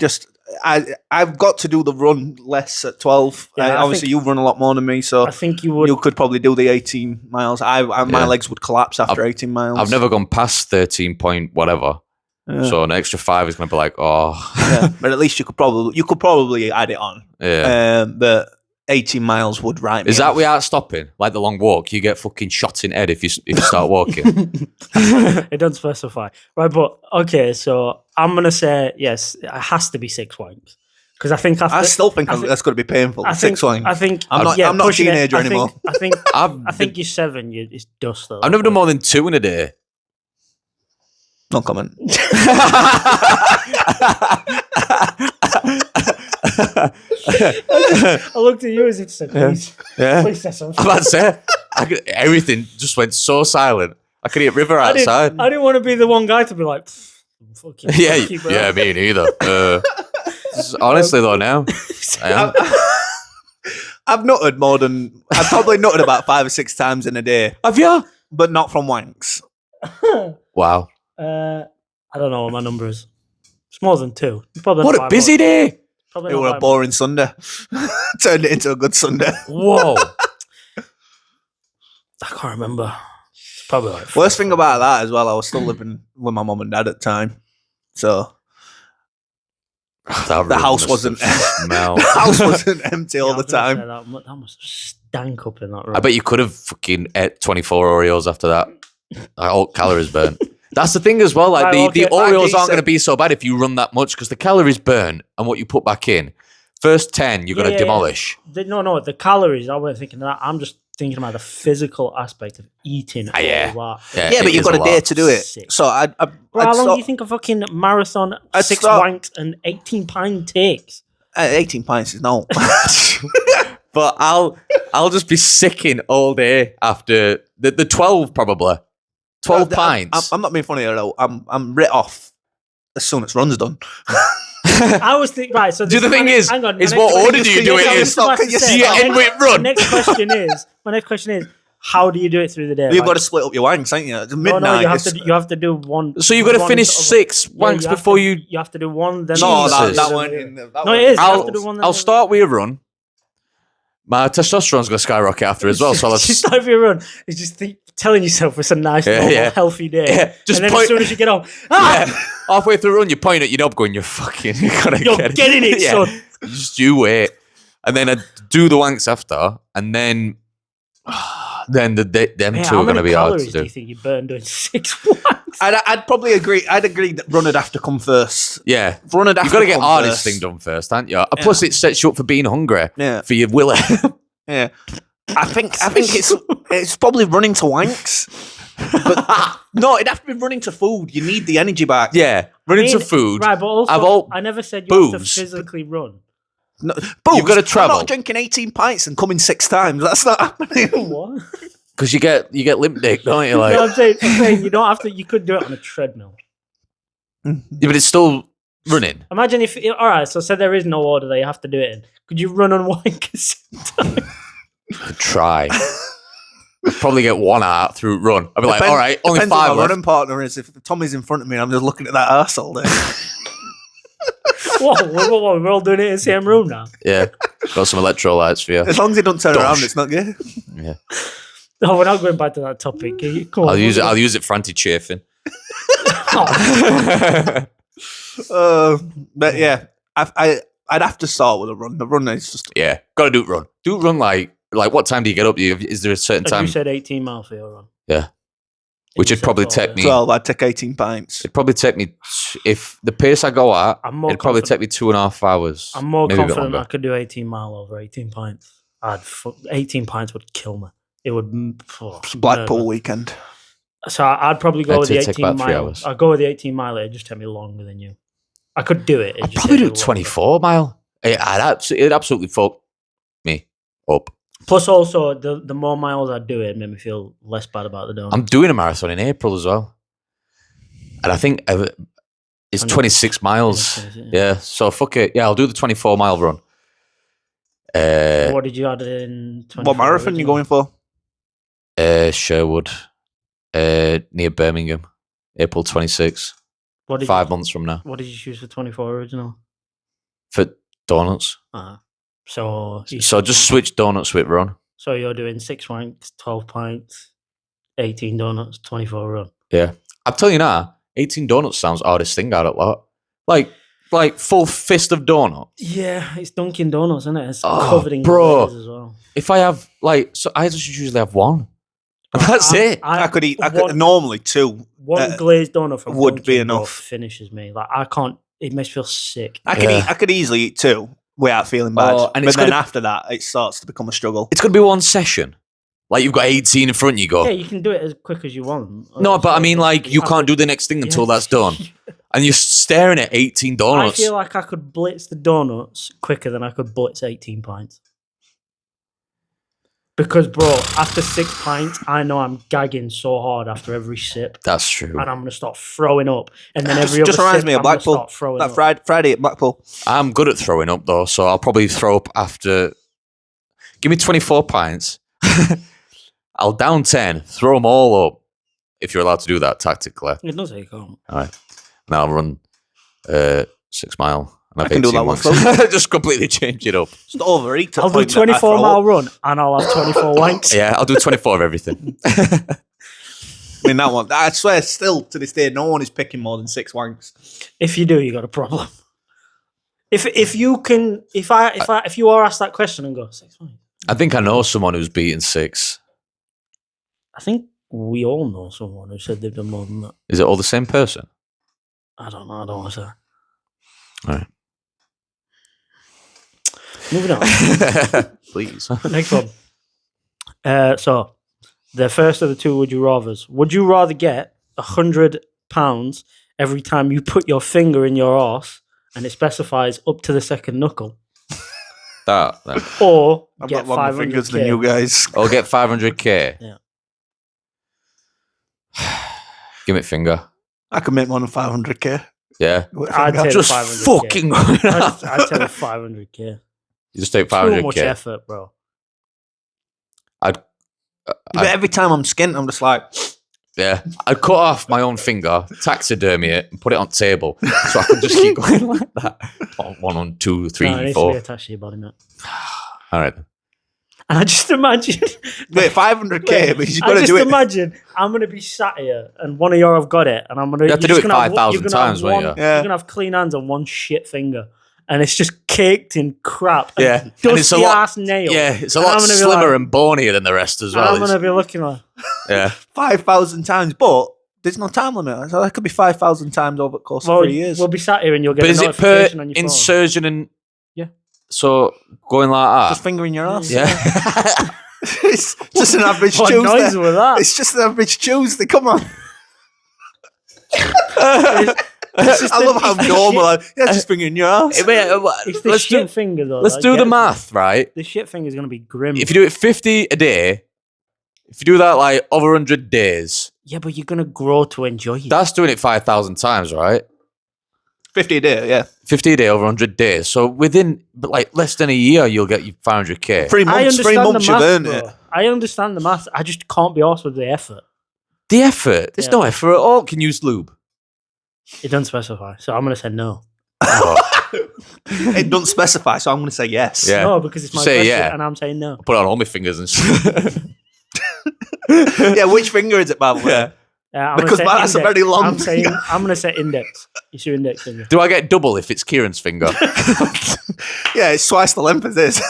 I've got to do the run less at 12. Yeah, I obviously, think- you run a lot more than me, so I think you would. you could probably do the 18 miles. My Yeah. legs would collapse after 18 miles. I've never gone past 13 point whatever. Yeah. So an extra 5 is going to be like, oh. Yeah, but at least you could probably add it on. Yeah. But 18 miles would right me Is that off. without stopping? Like the long walk, you get fucking shot in head if you start walking. It doesn't specify. Right, but okay, so I'm going to say, yes, it has to be 6 wanks. Because I think I still think that's going to be painful. I think, 6 wanks. I think I'm not a pushing it. teenager I think- anymore. I think you're 7. It's dust though. I've never done more than 2 in a day. No comment. I looked at you as if said, please, Yeah. please say something. I'm about to say, everything just went so silent. I could hear River I outside. didn't want to be the one guy to be like, fucking keep it up. Me neither. Honestly, though, now I am. I've nutted more than I've probably nutted about 5 or 6 times in a day, Have you? but not from wanks. Wow. I don't know what my number is. It's more than 2. Probably What not a by busy much. day. Probably It not was by a boring Sunday. Turned it into a good Sunday. much. Whoa. I can't remember. It's probably like Worst thing about that as well, I was still living with my mum and dad at the time. So That the room house must wasn't have smelled. the house wasn't empty all Yeah, I the was gonna say time. That must have stank up in that room. I bet you could have fucking ate 24 Oreos after that. All calories burnt. That's the thing as well. Like Right, the okay. Oreos aren't going to be so bad if you run that much because the calories burn and what you put back in. First 10, you're going to demolish. No, the calories. I wasn't thinking of that. I'm just thinking about the physical aspect of eating. Yeah. all that. Yeah, Yeah, but it you've is got a a day lot. to do it. Sick. So I'd Bro, how long stop- do you think a fucking marathon, I'd 6 stop- wanks and 18 pint takes? 18 pints is no. But I'll just be sicking all day after the 12 probably. 12 pints. I'm not being funny though. I'm writ off as soon as run's done. I was thinking, right, so The thing is, hang on, is my what next- order do you do it in? Stop, can you Do say you that? end with My run? next question is, how do you do it through the day? You've Like, got to split up your wanks, ain't you? It's midnight. no, you have it's- to do one. So you've got to one finish sort of- 6 Yeah, wanks you have before to- you... You have to do one, then No, Jesus. that weren't in the... No, it is. You have to do one. then I'll the- start with a run. My testosterone's going to skyrocket after as well. So I'll just start your run. It's just telling yourself it's a nice, normal, healthy day. Yeah, just and then point- as soon as you get home, halfway through the run, you point at your knob going, you're fucking... You're you're getting it, son. Just you wait. And then I do the wanks after. And then them Yeah, two how are going to many be hard calories to do do. you think you burn doing 6 wanks? I'd probably agree. I'd agree that run would have to come first. Yeah. Run would have You've got to get come hardest first. thing done first, haven't you? Plus, it sets you up for being hungry Yeah, for your willy. yeah. I think it's probably running to wanks. But no, it'd have to be running to food. You need the energy back. yeah. Running I mean, to food. Right, but also, I've all I never said you have to booze. physically run. No, Bruce, You've got to travel. I'm not drinking 18 pints and coming 6 times. That's not happening. What? Because you get limp dick, don't you? Like, No, I'm saying you don't have to. You could do it on a treadmill. yeah, but it's still running. Imagine if. All right, so say there is no order that you have to do it in. Could you run on one at the same time? I'd try. I'd probably get one out through run. I'd be like, Depends- all right, only depends who 5 my left. running partner is. If Tommy's in front of me, I'm just looking at that arse all day. Whoa, we're all doing it in the same room now. Yeah, got some electrolytes for you. As long as he don't turn Dosh. around, it's not good. Yeah, No, we're not going back to that topic. Come on, I'll use it. I'll use it for anti-chafing. But yeah, I'd have to start with a run. The run is just Yeah, gotta do it run. Do it run like what time do you get up? Is there a certain As time? you said, 18 miles for your run. Yeah. Which You would said probably 12, take yeah. me. 12. I'd take 18 pints. It'd probably take me if the pace I go at. I'm more It'd probably confident- take me 2.5 hours. I'm more maybe a bit confident I longer. could do 18 mile over 18 pints. 18 pints would kill me. It would. It's Blackpool weekend. So I'd probably go I'd with say the take 18 about 3 mile. hours. I'd go with the 18 mile. It'd just take me longer than you. I could do it. I'd probably do 24 mile. It'd absolutely fuck me up. Plus, also the more miles I do, it made me feel less bad about the donut. I'm doing a marathon in April as well, and I think it's 26 miles. Yeah, so fuck it. Yeah, I'll do the 24 mile run. What did you add in? What marathon you going for? Sherwood, near Birmingham, April 26. What did 5 months from now What did you choose for 24 original? for donuts. So So just switch donuts with run. So you're doing 6 pints, 12 pints, 18 donuts, 24 run. Yeah, I'm telling you now, 18 donuts sounds hardest thing out of lot. Like full fist of donut. Yeah, it's Dunkin' Donuts, isn't it? It's Oh, covered in bro. glaze as well. If I have so I just usually have one. That's it. I could eat. One, normally 2. one glazed donut from would be Dunkin', bro, enough. finishes me. Like I can't. It makes me feel sick. I could easily eat 2 without feeling bad. Oh, and but it's then gonna- after that, it starts to become a struggle. It's gonna be one session. Like you've got 18 in front of you. Go. Yeah, you can do it as quick as you want. No, but I mean, like you can't do the next thing until that's done, and you're staring at 18 I donuts. feel like I could blitz the donuts quicker than I could blitz 18 pints. Because, bro, after 6 pints, I know I'm gagging so hard after every sip, That's true. and I'm gonna start throwing up. And then every Just other reminds sip, me of I'm gonna Blackpool. start throwing That up. Friday at Blackpool. I'm good at throwing up though, so I'll probably throw up after. Give me 24 pints. I'll down 10, throw them all up. If you're allowed to do that tactically, It does take on. all right. And I'll run 6 mile. And I can do 18 that with once. Just completely change it up. Just overeat. to the I'll do point that I 24 throw mile up. run, and I'll have 24 wanks. Yeah, I'll do 24 of everything. I mean, that one. I swear, still to this day, no one is picking more than 6 wanks. If you do, you got a problem. If you can, if you are asked that question and go 6 wanks, I think I know someone who's beaten 6. I think we all know someone who said they've done more than that. Is it all the same person? I don't know. I don't want to say. All right. Moving on. Please. Next one. So, the first of the 2 would you rathers. Would you rather get £100 every time you put your finger in your arse and it specifies up to the second knuckle, that. or I've get got longer fingers than 500k? you guys. I'll get 500k. Yeah. Give me finger. I could make more than 500k. Yeah. with a I'd finger. take Just 500K. fucking. I'd tell you 500k. You just take Too much 500k. effort, bro. But every time I'm skint, I'm just like, Yeah. I'd cut off my own finger, taxidermy it, and put it on table so I can just keep going like that. 1, 2, 3, No, it needs to be 4. attached to your body, mate. All right. And I just imagine. wait, 500k, but you've got I to just do it. imagine I'm going to be sat here and one of you have got it, and I'm going to. You have to do it 5,000 times, won't you? Yeah. You're going to have clean hands and one shit finger, and it's just caked in crap. And Yeah. And it's a dusty lot- ass nails. Yeah, it's a And lot I'm gonna be slimmer like- and bonier than the rest as And well. I'm going to be looking like. Yeah. 5,000 times, but there's no time limit. So that could be 5,000 times over the course Well, of 3 years. we'll be sat here and you'll get But a is it per notification on your phone. insertion and. Yeah. So going like Just that? fingering your ass. Yeah. It's just an average What noise Tuesday. was that? It's just an average Tuesday. Come on. I love how normal. Just finger in your ass. It's the Let's shit do, finger though. let's that do the gets me. math, right? The shit finger is gonna be grim. If you do it 50 a day, if you do that like over 100 days, yeah, but you're gonna grow to enjoy it. that's doing it 5,000 times, right? 50 a day, yeah. 50 a day over 100 days. So within like less than a year, you'll get your 500k. 3 months, 3 months you've earned bro. it. I understand the math. I just can't be arsed with the effort. The effort. There's Yeah. no effort at all. Can you use lube? It doesn't specify, so I'm gonna say no. Oh, It doesn't specify, so I'm going to say yes. Yeah. No, because it's my Say question, yeah. and I'm saying no. put it on all my fingers and shit. Yeah, which finger is it, by the way? Yeah. I'm Because gonna say that's a index. very long I'm saying finger. I'm gonna say index. It's your index finger. Do I get double if it's Kieran's finger? Yeah, it's twice the length of this.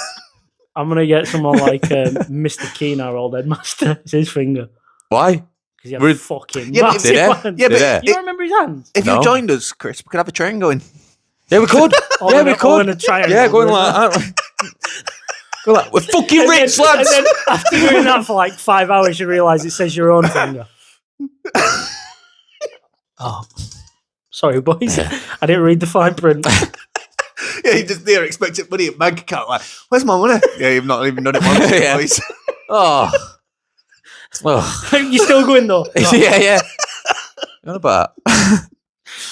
I'm gonna get someone like Mr. Keen, our old headmaster. It's his finger Why? because he We're- had fucking Yeah, but- massive Did hands. Yeah, but Yeah. You don't remember his hands? if No. you joined us, Chris, we could have a train going. Yeah, we could. All yeah, in we a- all in could. a triangle, Yeah, going really. like that. Go like, we're fucking And then- rich, lads. And then after doing that for like 5 hours, you realise it says your own finger. Oh, sorry, boys. I didn't read the fine print. Yeah, you just there expecting money at bank account. Like, where's my money? Yeah, you've not even done it once, Yeah. boys. Oh. Oh. You're still going though. No. Yeah. What about?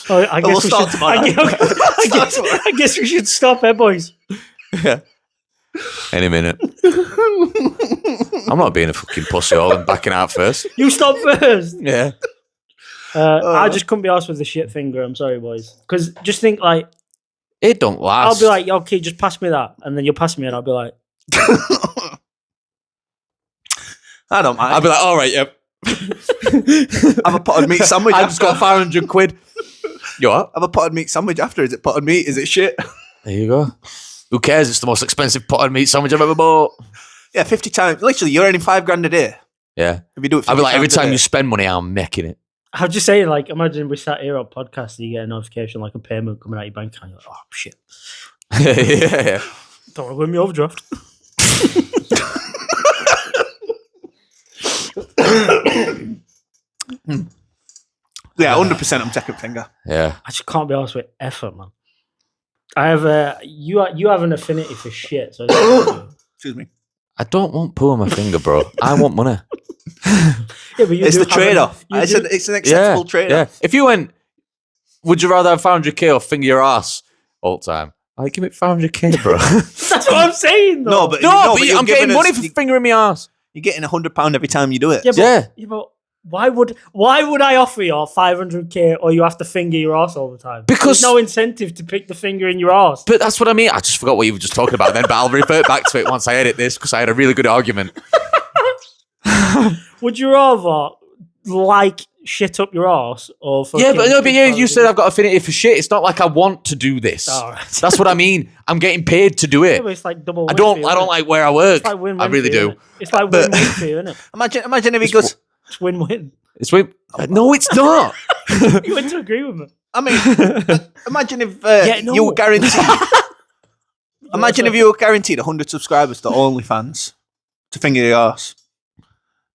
Oh, I We'll guess we start should. tomorrow. I guess we should stop, boys. Yeah. Any minute. I'm not being a fucking pussy hole and backing out first. You stop first. Yeah. I just couldn't be asked with the shit finger. I'm sorry, boys. Because just think like It don't last. I'll be like, okay, just pass me that, and then you'll pass me, and I'll be like, I don't mind. I'll be like, all right, yep. Have a potted meat sandwich. I just got 500 quid. You what? Have a potted meat sandwich after. Is it potted meat? Is it shit? There you go. Who cares? It's the most expensive potted meat sandwich I've ever bought. Yeah, 50 times. Literally, you're earning $5,000 a day. Yeah. If you do it 50 I'll be like, every times a time day. you spend money, I'm making it. I'm just saying, like, imagine we sat here on podcast and you get a notification like a payment coming out your bank account. You're like, oh shit, Yeah. don't want to win me overdraft. Yeah, 100% I'm taking finger. Yeah. I just can't be asked with effort, man. I have a you have an affinity for shit, so Excuse me. I don't want poo on my finger, bro. I want money. yeah, but you It's do the have trade off. you It's do- an acceptable trade Yeah. off. If you went, would you rather have 500k or finger your ass all the time? Like, give me 500k, bro. That's what I'm saying. Though. No, but but you're I'm giving getting money us- for fingering my ass. You're getting £100 every time you do it. yeah, but, Yeah. yeah, but why would I offer you 500k or you have to finger your ass all the time? Because- there's no incentive to pick the finger in your ass. But that's what I mean. I just forgot what you were just talking about then, but I'll revert back to it once I edit this because I had a really good argument. Would you rather like shit up your ass or Yeah, but no, but yeah, you said I've I've got affinity for shit. It's not like I want to do this. All right. That's what I mean. I'm getting paid to do Yeah, it. but it's like double. I win don't. for you, I don't innit? like where I work. It's like win-win I really for you, do. innit? It's like But- win-win for you, innit? Imagine if he goes, It's win-win. It's with. No, it's not. You went to agree with me. I mean, imagine if no. you were guaranteed. Imagine if you were guaranteed 100 subscribers to OnlyFans to finger your ass.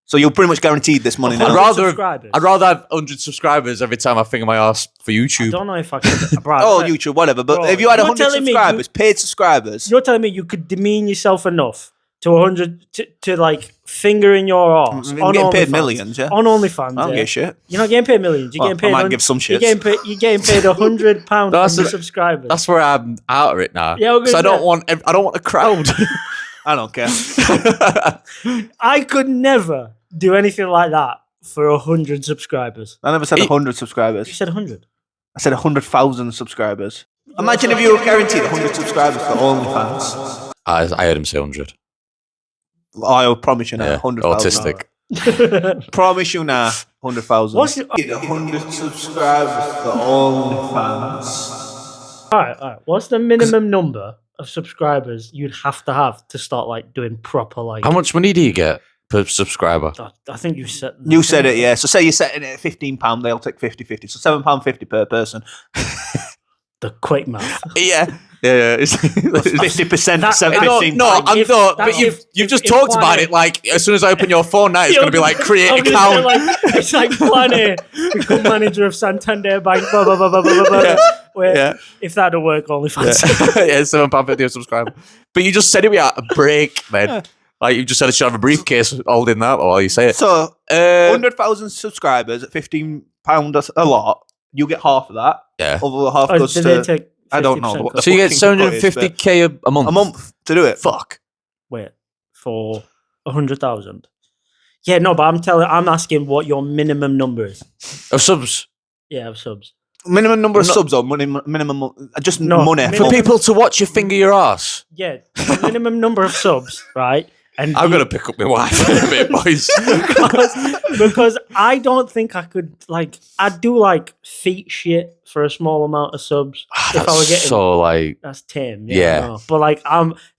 So you're pretty much guaranteed this money I'd now. rather- Subscribers. I'd rather have 100 subscribers every time I finger my ass for I YouTube. don't know if I could. Oh, YouTube, whatever. But Bro, if you had you're 100 telling me subscribers, paid subscribers, You're telling me you could demean yourself enough to 100 to like finger in your ass you're on getting paid OnlyFans. millions, yeah? On OnlyFans, I don't yeah. give a shit. You're not getting paid millions. You're Well, getting paid. I might give some You're shits. getting paid £100 from That's the the- subscribers. That's where I'm out of it now. Yeah, we're because I gonna don't say- want. I don't want a crowd. I don't care. I could never do anything like that for 100 subscribers. I never said It- 100 You subscribers. said 100. I said 100,000 subscribers. Imagine if you were guaranteed 100 subscribers to OnlyFans. I heard him say 100. I promise you now, Yeah, 100,000. autistic. Promise you now, 100,000. What's the, 100 subscribers to OnlyFans. all right. What's the minimum number of subscribers you'd have to start like doing proper like? How much money do you get per subscriber? I think you said. You said it, yeah. So say you're setting it at £15, they'll take 50-50. So £7.50 per person. The quick math. Yeah. Yeah, it's 50%, That- 715. No, I'm If- not. that- But you've if- just if talked about Planet- it. Like as soon as I open your phone now, it's Yeah, going to be like create I'm gonna say, account. like, it's like plan A, become manager of Santander Bank, blah, blah, blah, blah, blah, blah. Yeah. Where, Yeah. if that don't work, OnlyFans. Yeah, £7.50 a subscriber. But you just said it without a break, man. Like you just said, I should have a briefcase holding that while you say it. So, 100,000 100,000 subscribers at £15 a lot, you get half of that. Yeah. Other half Or goes do they to take I don't know 50% what cut? So you get fucking cut is, 750k a month. a month to do it. Fuck. Wait, for 100,000? Yeah, no, but I'm asking what your minimum number is. Of subs. Yeah, of subs. Minimum number of No. subs or minimum, just No, money. minimum- For people to watch you finger your ass. Yeah, the minimum number of subs, right? And I'm the- going to pick up my wife in a bit, boys. because I don't think I could, like, I'd do like feet shit for a small amount of subs if I were getting. so like, That's tame. Yeah. Yeah. I know. But like,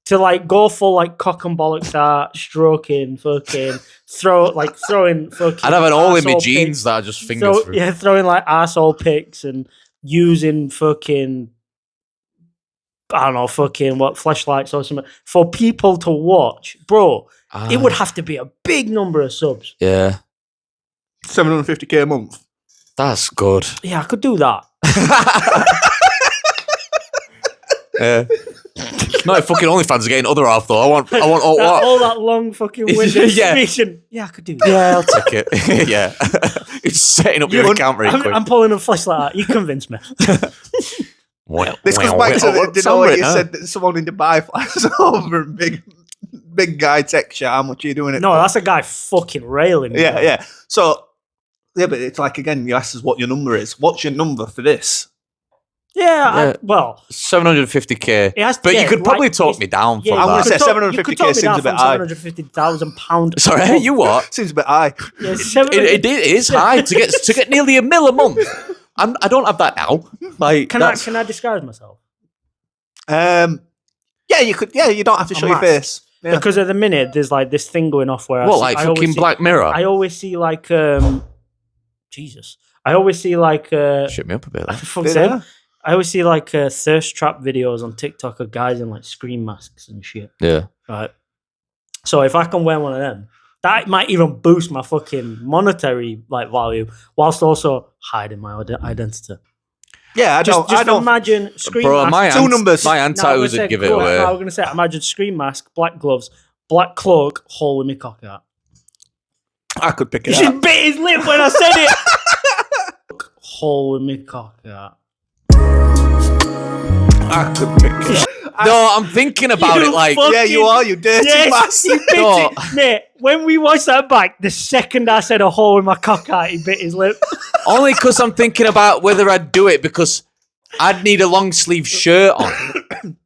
to like go full like cock and bollocks art, stroking, fucking throwing fucking. I'd have an hole in my arsehole jeans pics. that I just finger through. Yeah, throwing like asshole pics and using fucking, I don't know, fucking what, flashlights or something for people to watch, bro. It would have to be a big number of subs. Yeah, 750k a month. that's good. Yeah, I could do that. Yeah. Not if fucking OnlyFans are getting other half though. I want all what? All that long fucking window Yeah. speech. Yeah, I could do that. Yeah, I'll take it. Yeah. It's setting up your account very quick. I'm pulling a flashlight out. You convinced me. Well, This goes well, back to well, the sound what right you now. said that someone in Dubai flies over a big guy text you, how much are you doing it No, for? that's a guy fucking railing me. Yeah, yeah. So, yeah, but it's like, again, you asked us what your number is. What's your number for this? Yeah. Well, 750k. it has to, But yeah, you could probably like, talk it's- me down yeah, for I'm gonna that. say you could 750k talk me seems down a bit from high. £750,000. Sorry, you what? Seems a bit high. Yeah, It is high to get nearly £1 million a month. I don't have that now. Like, Can I disguise myself? Yeah, you could. Yeah, you don't have to show your masked. face. Yeah. Because at the minute there's like this thing going off where what, I like see, I always fucking see- Black Mirror? I always see like Jesus. I always see like Shit me up a bit. Like. fuck's sake. I always see like thirst trap videos on TikTok of guys in like screen masks and shit. Yeah. Right. So if I can wear one of them, that might even boost my fucking monetary like value, whilst also hiding my identity. Yeah, I Just don't. imagine screen Bro, mask. my Two numbers. My No, anti-toes would give it away. I'm going to say, imagine screen mask, black gloves, black cloak, hole in my cock out. I could pick You it should up. bit his lip when I said it. Hole in my cock out. I could pick it up. No, I'm thinking about You it like... fuck- Yeah, you are. You dirty Yes, bastard. he bit No. it. Mate, when we watched that back, the second I said a hole in my cock out, he bit his lip. Only because I'm thinking about whether I'd do it because I'd need a long sleeve shirt on.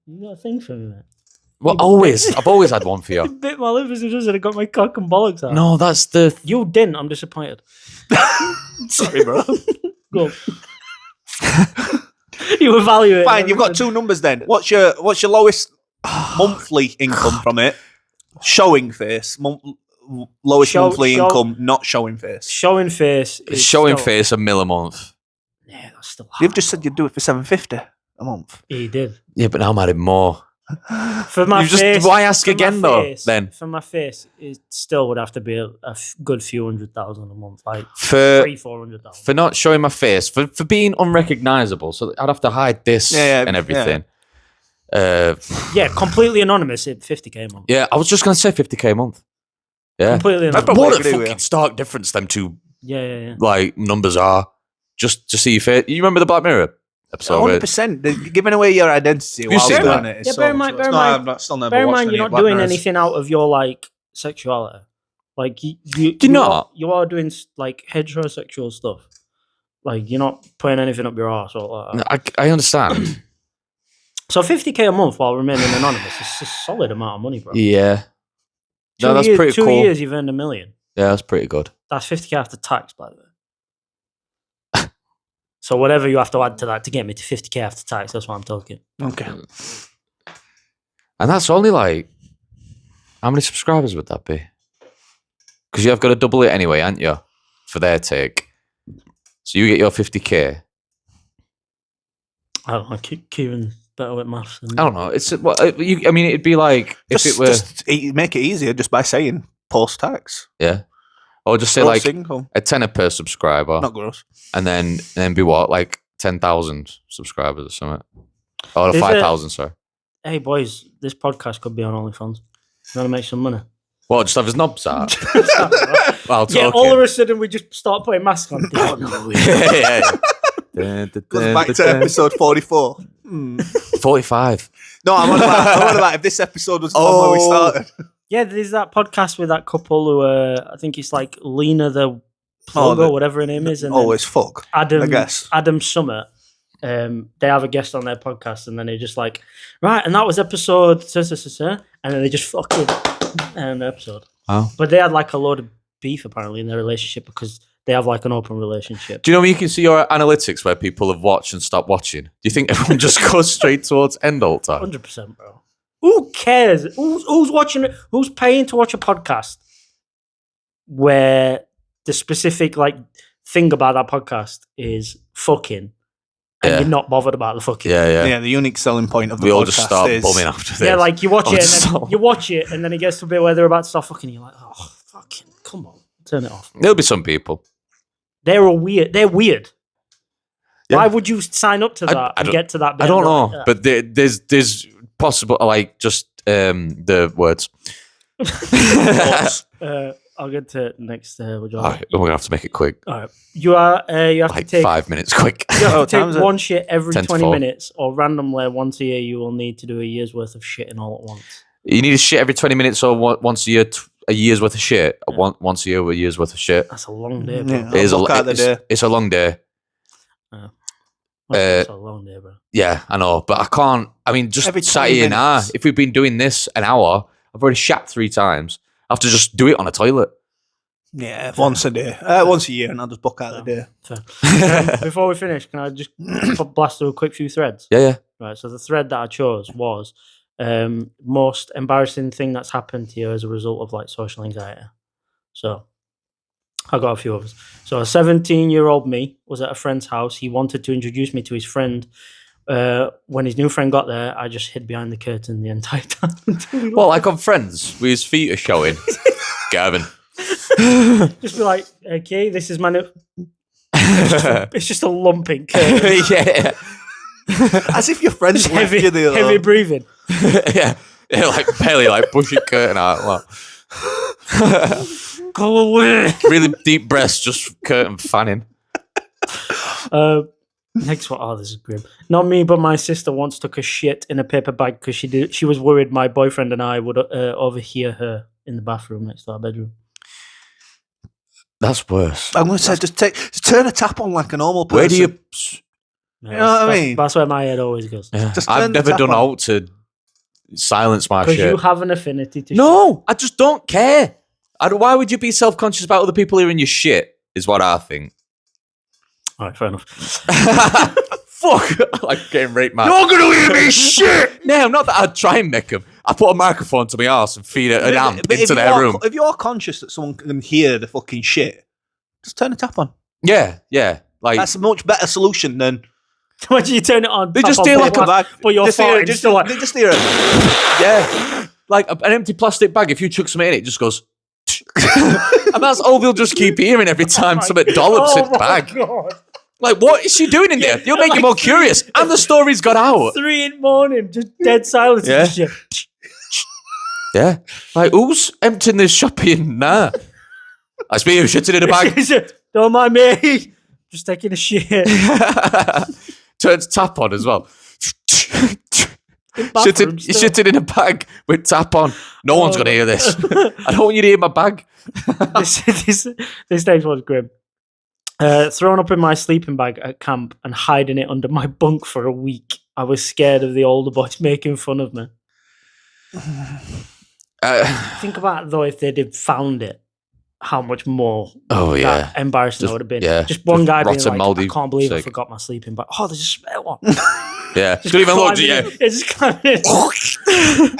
You got a thing for me, mate. Well, always. I've always had one for He you. bit my lip as soon as I got my cock and bollocks out. No, that's the... You didn't. I'm disappointed. Sorry, bro. Go. You evaluate. Fine, you've got two numbers then. What's your lowest monthly income from it? Showing face. Lowest monthly income, not showing face. Showing face. Is Showing still- face $1 million a month. Yeah, that's still high. You've just said you'd do it for $750 a month. He did. Yeah, but now I'm adding more. For my You just- face. why ask for my again, though, face- then? For my face, it still would have to be a good few 100,000 a month. Like For 400,000. for not showing my face, for being unrecognizable. So I'd have to hide this Yeah, and everything. Yeah. Yeah, completely anonymous at 50k a month. I was just going to say 50k a month. Yeah. Completely I'd anonymous. probably What a agree with fucking you. stark difference them two Yeah. like numbers are. Just to see your face. You remember the Black Mirror episode? where- 100%. They're giving away your identity you while seen doing that? it. Yeah, So- bear in mind- so bear it's in not- mind- I've not- still never Bear in watched mind, any you're not Black doing Mirrors. anything out of your like sexuality. Like you Do you not? You are doing like heterosexual stuff. Like you're not putting anything up your arse or like that. I understand. So 50k a month while remaining anonymous is a solid amount of money, bro. Yeah. No, 2 that's years, pretty 2 cool. years, you've earned $1 million. Yeah, that's pretty good. That's 50k after tax, by the way. So whatever you have to add to that to get me to 50k after tax, that's what I'm talking. Okay. And that's only like, how many subscribers would that be? Because you have got to double it anyway, aren't you? For their take. So you get your 50k. I don't know. Kieran better with maths. I don't know. It's I mean, it'd be like if it were make it easier just by saying post-tax. yeah, or just say Gross like income. a tenner per subscriber, Not gross. and then be what, like 10,000 subscribers or something, or Is 5,000. Sorry. Hey boys, this podcast could be on OnlyFans. You want to make some money? Well, just have his knobs out. While Yeah, talking. all of a sudden we just start putting masks on. yeah. Goes back to episode 44. 45. No, I'm on about if this episode was the one where we started. Yeah, there's that podcast with that couple who I think it's like Lena the Plug or whatever her name is, and then It's fuck. Adam, I guess. Adam Summit. They have a guest on their podcast, and then they just like, right, and that was episode, and then they just fucking end the episode. Wow. But they had like a load of beef apparently in their relationship because they have like an open relationship. Do you know where you can see your analytics where people have watched and stopped watching? Do you think everyone just goes straight towards end all the time? 100%, bro. Who cares? Who's watching it? Who's paying to watch a podcast where the specific like thing about that podcast is fucking, and Yeah. you're not bothered about the fucking? Yeah. Yeah, the unique selling point of the We all podcast just start is bumming after this. Yeah, like you watch Oh, it, it's and then so- you watch it, and then it gets to a bit where they're about to start fucking. You're like, oh, fucking, come on, turn it off. There'll be some people. They're weird. They're weird. Yeah. Why would you sign up to I that and don't- get to that bit? I don't and be know, like, but there's possible, like, just the words. I'll get to it next. Would you Oh, like? we're going to have to make it quick. All right. You have Like to take 5 minutes quick. You have Oh, to take time's it? one shit every 10 to 20 4. minutes, or randomly once a year you will need to do a year's worth of shitting all at once. You need a shit every 20 minutes or once a year, a year's worth of shit. Once a year, a year's worth of shit. That's a long day, bro. Yeah. It is Look at the day. it's a long day. That's a long day, bro. Yeah, I know, but I can't. I mean, just Every sat 20 here now. minutes. If we've been doing this an hour, I've already shat 3 times. I have to just do it on a toilet. Yeah, once a day. Once a year, and I'll just book out the day. Fair. Before we finish, can I just blast through a quick few threads? Yeah. Right, so the thread that I chose was most embarrassing thing that's happened to you as a result of like social anxiety. So I got a few others. So a 17-year-old me was at a friend's house. He wanted to introduce me to his friend. When his new friend got there, I just hid behind the curtain the entire time. Well, like on Friends, where his feet are showing. Gavin. Just be like, okay, this is my new... It's just a lumping curtain. yeah. As if your friends Just left heavy, you there. heavy breathing. yeah. Like barely like pushing curtain out. Well. Go away. Really deep breaths, just curtain fanning. Next one. Oh, this is grim. Not me, but my sister once took a shit in a paper bag because she was worried my boyfriend and I would overhear her in the bathroom next to our bedroom. That's worse. I'm going to say, just turn a tap on like a normal person. Where do you? Yeah, You know what I that's- mean? That's where my head always goes. Yeah. Just I've turn the never tap done on. out to silence my Because shit. you have an affinity to shit. No, I just don't care. Why would you be self-conscious about other people hearing your shit? Is what I think. All right, fair enough. Fuck, like getting raped, man. You're going to hear me shit! No, not that I'd try and make them. I put a microphone to my arse and feed it an amp But if into their you're- room. If you're conscious that someone can hear the fucking shit, just turn the tap on. Yeah. Like That's a much better solution than When you turn it on, They tap just on do like paper, a bag. but you're Just hear farting, it, still like, just hear it. yeah, like an empty plastic bag. If you chuck something in it, just goes. And that's all they'll just keep hearing every time something dollops in the bag. God. Like, what is she doing in there? You'll make you more curious. And the story's got out. 3 in the morning, just dead silence. Yeah. And shit. Yeah. Like, who's emptying this shopping? Nah. That's me who shitting in a bag. Don't mind me. Just taking a shit. Turns tap on as well. Bathroom still. Shitting in a bag with tap on. No one's going to hear this. I don't want you to hear my bag. this next one's grim. Thrown up in my sleeping bag at camp and hiding it under my bunk for a week. I was scared of the older boys making fun of me. Think about though if they did found it, how much more Oh, yeah. that embarrassing Just- it would have been. yeah, Just one just guy being rotten, like, mouldy I can't believe I sick. forgot my sleeping bag. Oh, there's a spare one. Yeah. Just Don't even look. climbing Yeah. in. Yeah, just climbing in.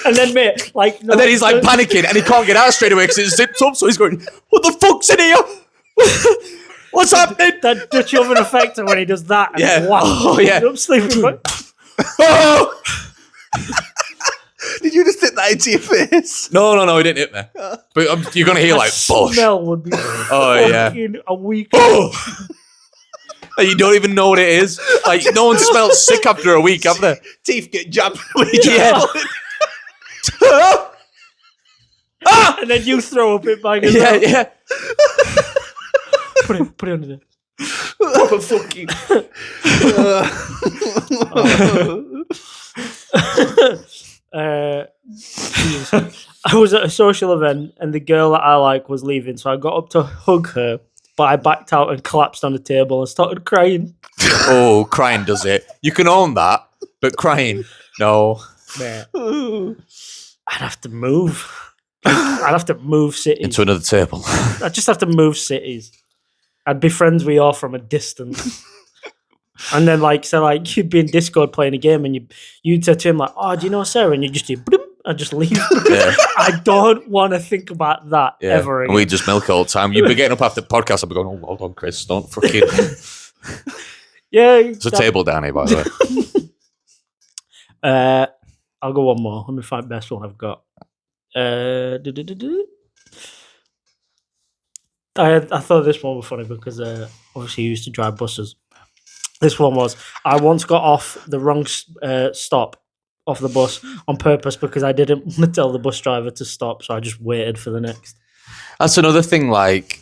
And then, mate, like... And then he's like panicking and he can't get out straight away because it zips up. So he's going, what the fuck's in here? What's happening? That Dutch oven effect when he does that. And Yeah. Wow. Oh, yeah. I'm sleeping. But Oh! Did you just hit that into your face? No, he didn't hit me. But you're gonna hear like bosh. smell would be yeah. fucking a week. Oh! Like, you don't even know what it is. Like no one smelled sick after a week, have they? Teeth get jabbed. Yeah. And then you throw up it back as Yeah, well. yeah. Put it under there. Proper fucking. I was at a social event and the girl that I like was leaving, so I got up to hug her, but I backed out and collapsed on the table and started crying. Oh, crying does it. You can own that, but crying, no. Man, I'd have to move. I'd have to move cities. Into another table. I'd just have to move cities. I'd be friends with you all from a distance. And then, you'd be in Discord playing a game and you'd say to him, like, oh, do you know Sarah? And you'd just do, bloop, and just leave. Yeah. I don't want to think about that Yeah. ever again. And we just milk it all the time. You'd be getting up after the podcast. I'd be going, oh, hold on, Chris, don't fucking. Yeah. There's a table down here, by the way. I'll go one more. Let me find the best one I've got. I thought this one was funny because obviously you used to drive buses. This one was, I once got off the wrong stop off the bus on purpose because I didn't want to tell the bus driver to stop, so I just waited for the next. That's another thing, like.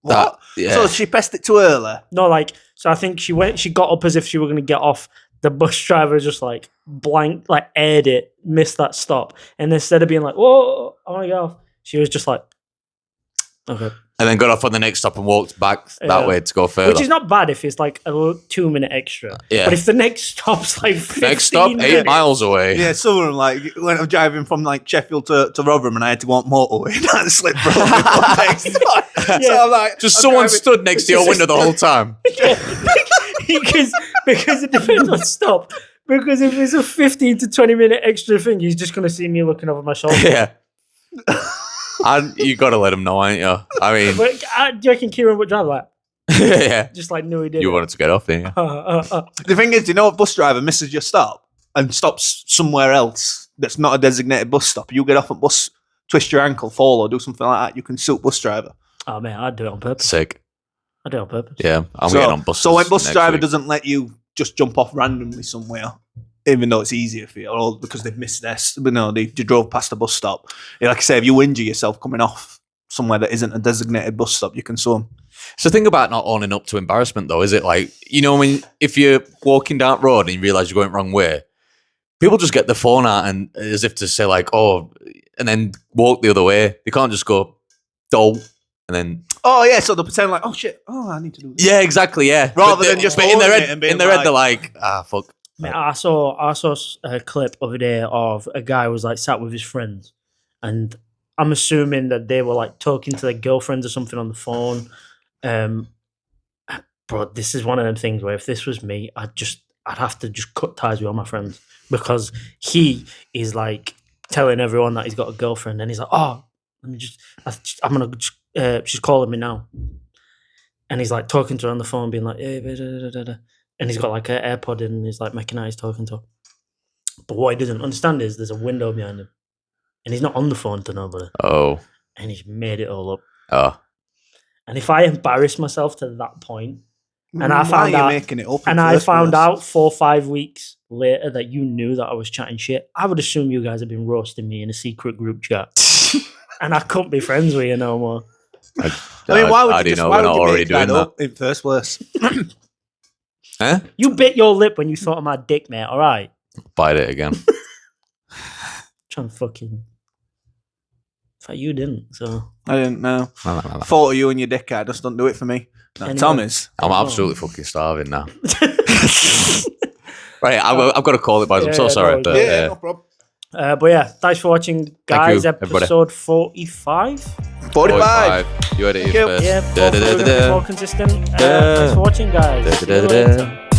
What? Yeah. So she pressed it too early. No, so I think she got up as if she were going to get off. The bus driver just aired it, missed that stop. And instead of being like, whoa, I want to get off, she was just like, okay. And then got off on the next stop and walked back that way to go further. Which is not bad if it's like a 2-minute extra. Yeah. But if the next stop's like 15 Next stop, 8 minutes, miles away. Yeah, some of them, like, when I'm driving from, like, Sheffield to Rotherham and I had to go on motorway and I slipped over. So I'm like... Just I'm someone driving- stood next to your window the whole time. because it depends on stop. Because if it's a 15 to 20 minute extra thing, he's just going to see me looking over my shoulder. Yeah. And you got to let him know, ain't you? I mean, But do you reckon Kieran would drive that? yeah. Just like knew he did. You wanted to get off, didn't you? The thing is, you know, a bus driver misses your stop and stops somewhere else that's not a designated bus stop. You get off at bus, twist your ankle, fall, or do something like that. You can sue bus driver. Oh man, I'd do it on purpose. Sick. I'd do it on purpose. Yeah. I'm getting on buses. So when bus next driver week. doesn't let you just jump off randomly somewhere, even though it's easier for you, or because they've missed they drove past a bus stop. Yeah, like I say, if you injure yourself coming off somewhere that isn't a designated bus stop, you can sue them. So think about not owning up to embarrassment, though, is it? Like, you know, if you're walking down the road and you realise you're going the wrong way, people just get the phone out and as if to say like, oh, and then walk the other way. They can't just go, dole, and then... Oh yeah, so they pretend like, oh shit, oh I need to do this. Yeah, exactly, yeah. Rather than just but in their holding head, it and being in their head, like- they're like, fuck. Man, I saw a clip of a day of a guy who was like sat with his friends, and I'm assuming that they were like talking to their girlfriends or something on the phone. Bro, this is one of them things where if this was me, I'd have to just cut ties with all my friends because he is like telling everyone that he's got a girlfriend, and he's like, oh, let me I'm gonna she's calling me now, and he's like talking to her on the phone, being like, hey, and he's got like an AirPod in and he's like making out he's talking to her. But what he doesn't understand is there's a window behind him. And he's not on the phone to nobody. Oh. And he's made it all up. Oh. And if I embarrassed myself to that point, and I Why found are you out, making it up? and I found out 4 or 5 weeks later that you knew that I was chatting shit, I would assume you guys have been roasting me in a secret group chat. And I couldn't be friends with you no more. I mean, why would I you didn't just know why we're would not you already make that doing that. up in first place? Huh? You bit your lip when you thought of my dick, mate, all right? Bite it again. Trying to fucking... In fact, you didn't, so... I didn't know. Thought of you and your dickhead just don't do it for me. No, Anyway. Tommy's. I'm absolutely fucking starving now. Right, I've got to call it, boys. I'm Yeah, so sorry. no, But, Yeah, no problem. but yeah, thanks for watching, guys. you, everybody. Episode 45. 45. You heard it Thank here you. first. Yeah, Da, da, da, da, da. more consistent. Da. Thanks for watching, guys. Da, da, See you da, da, da. later.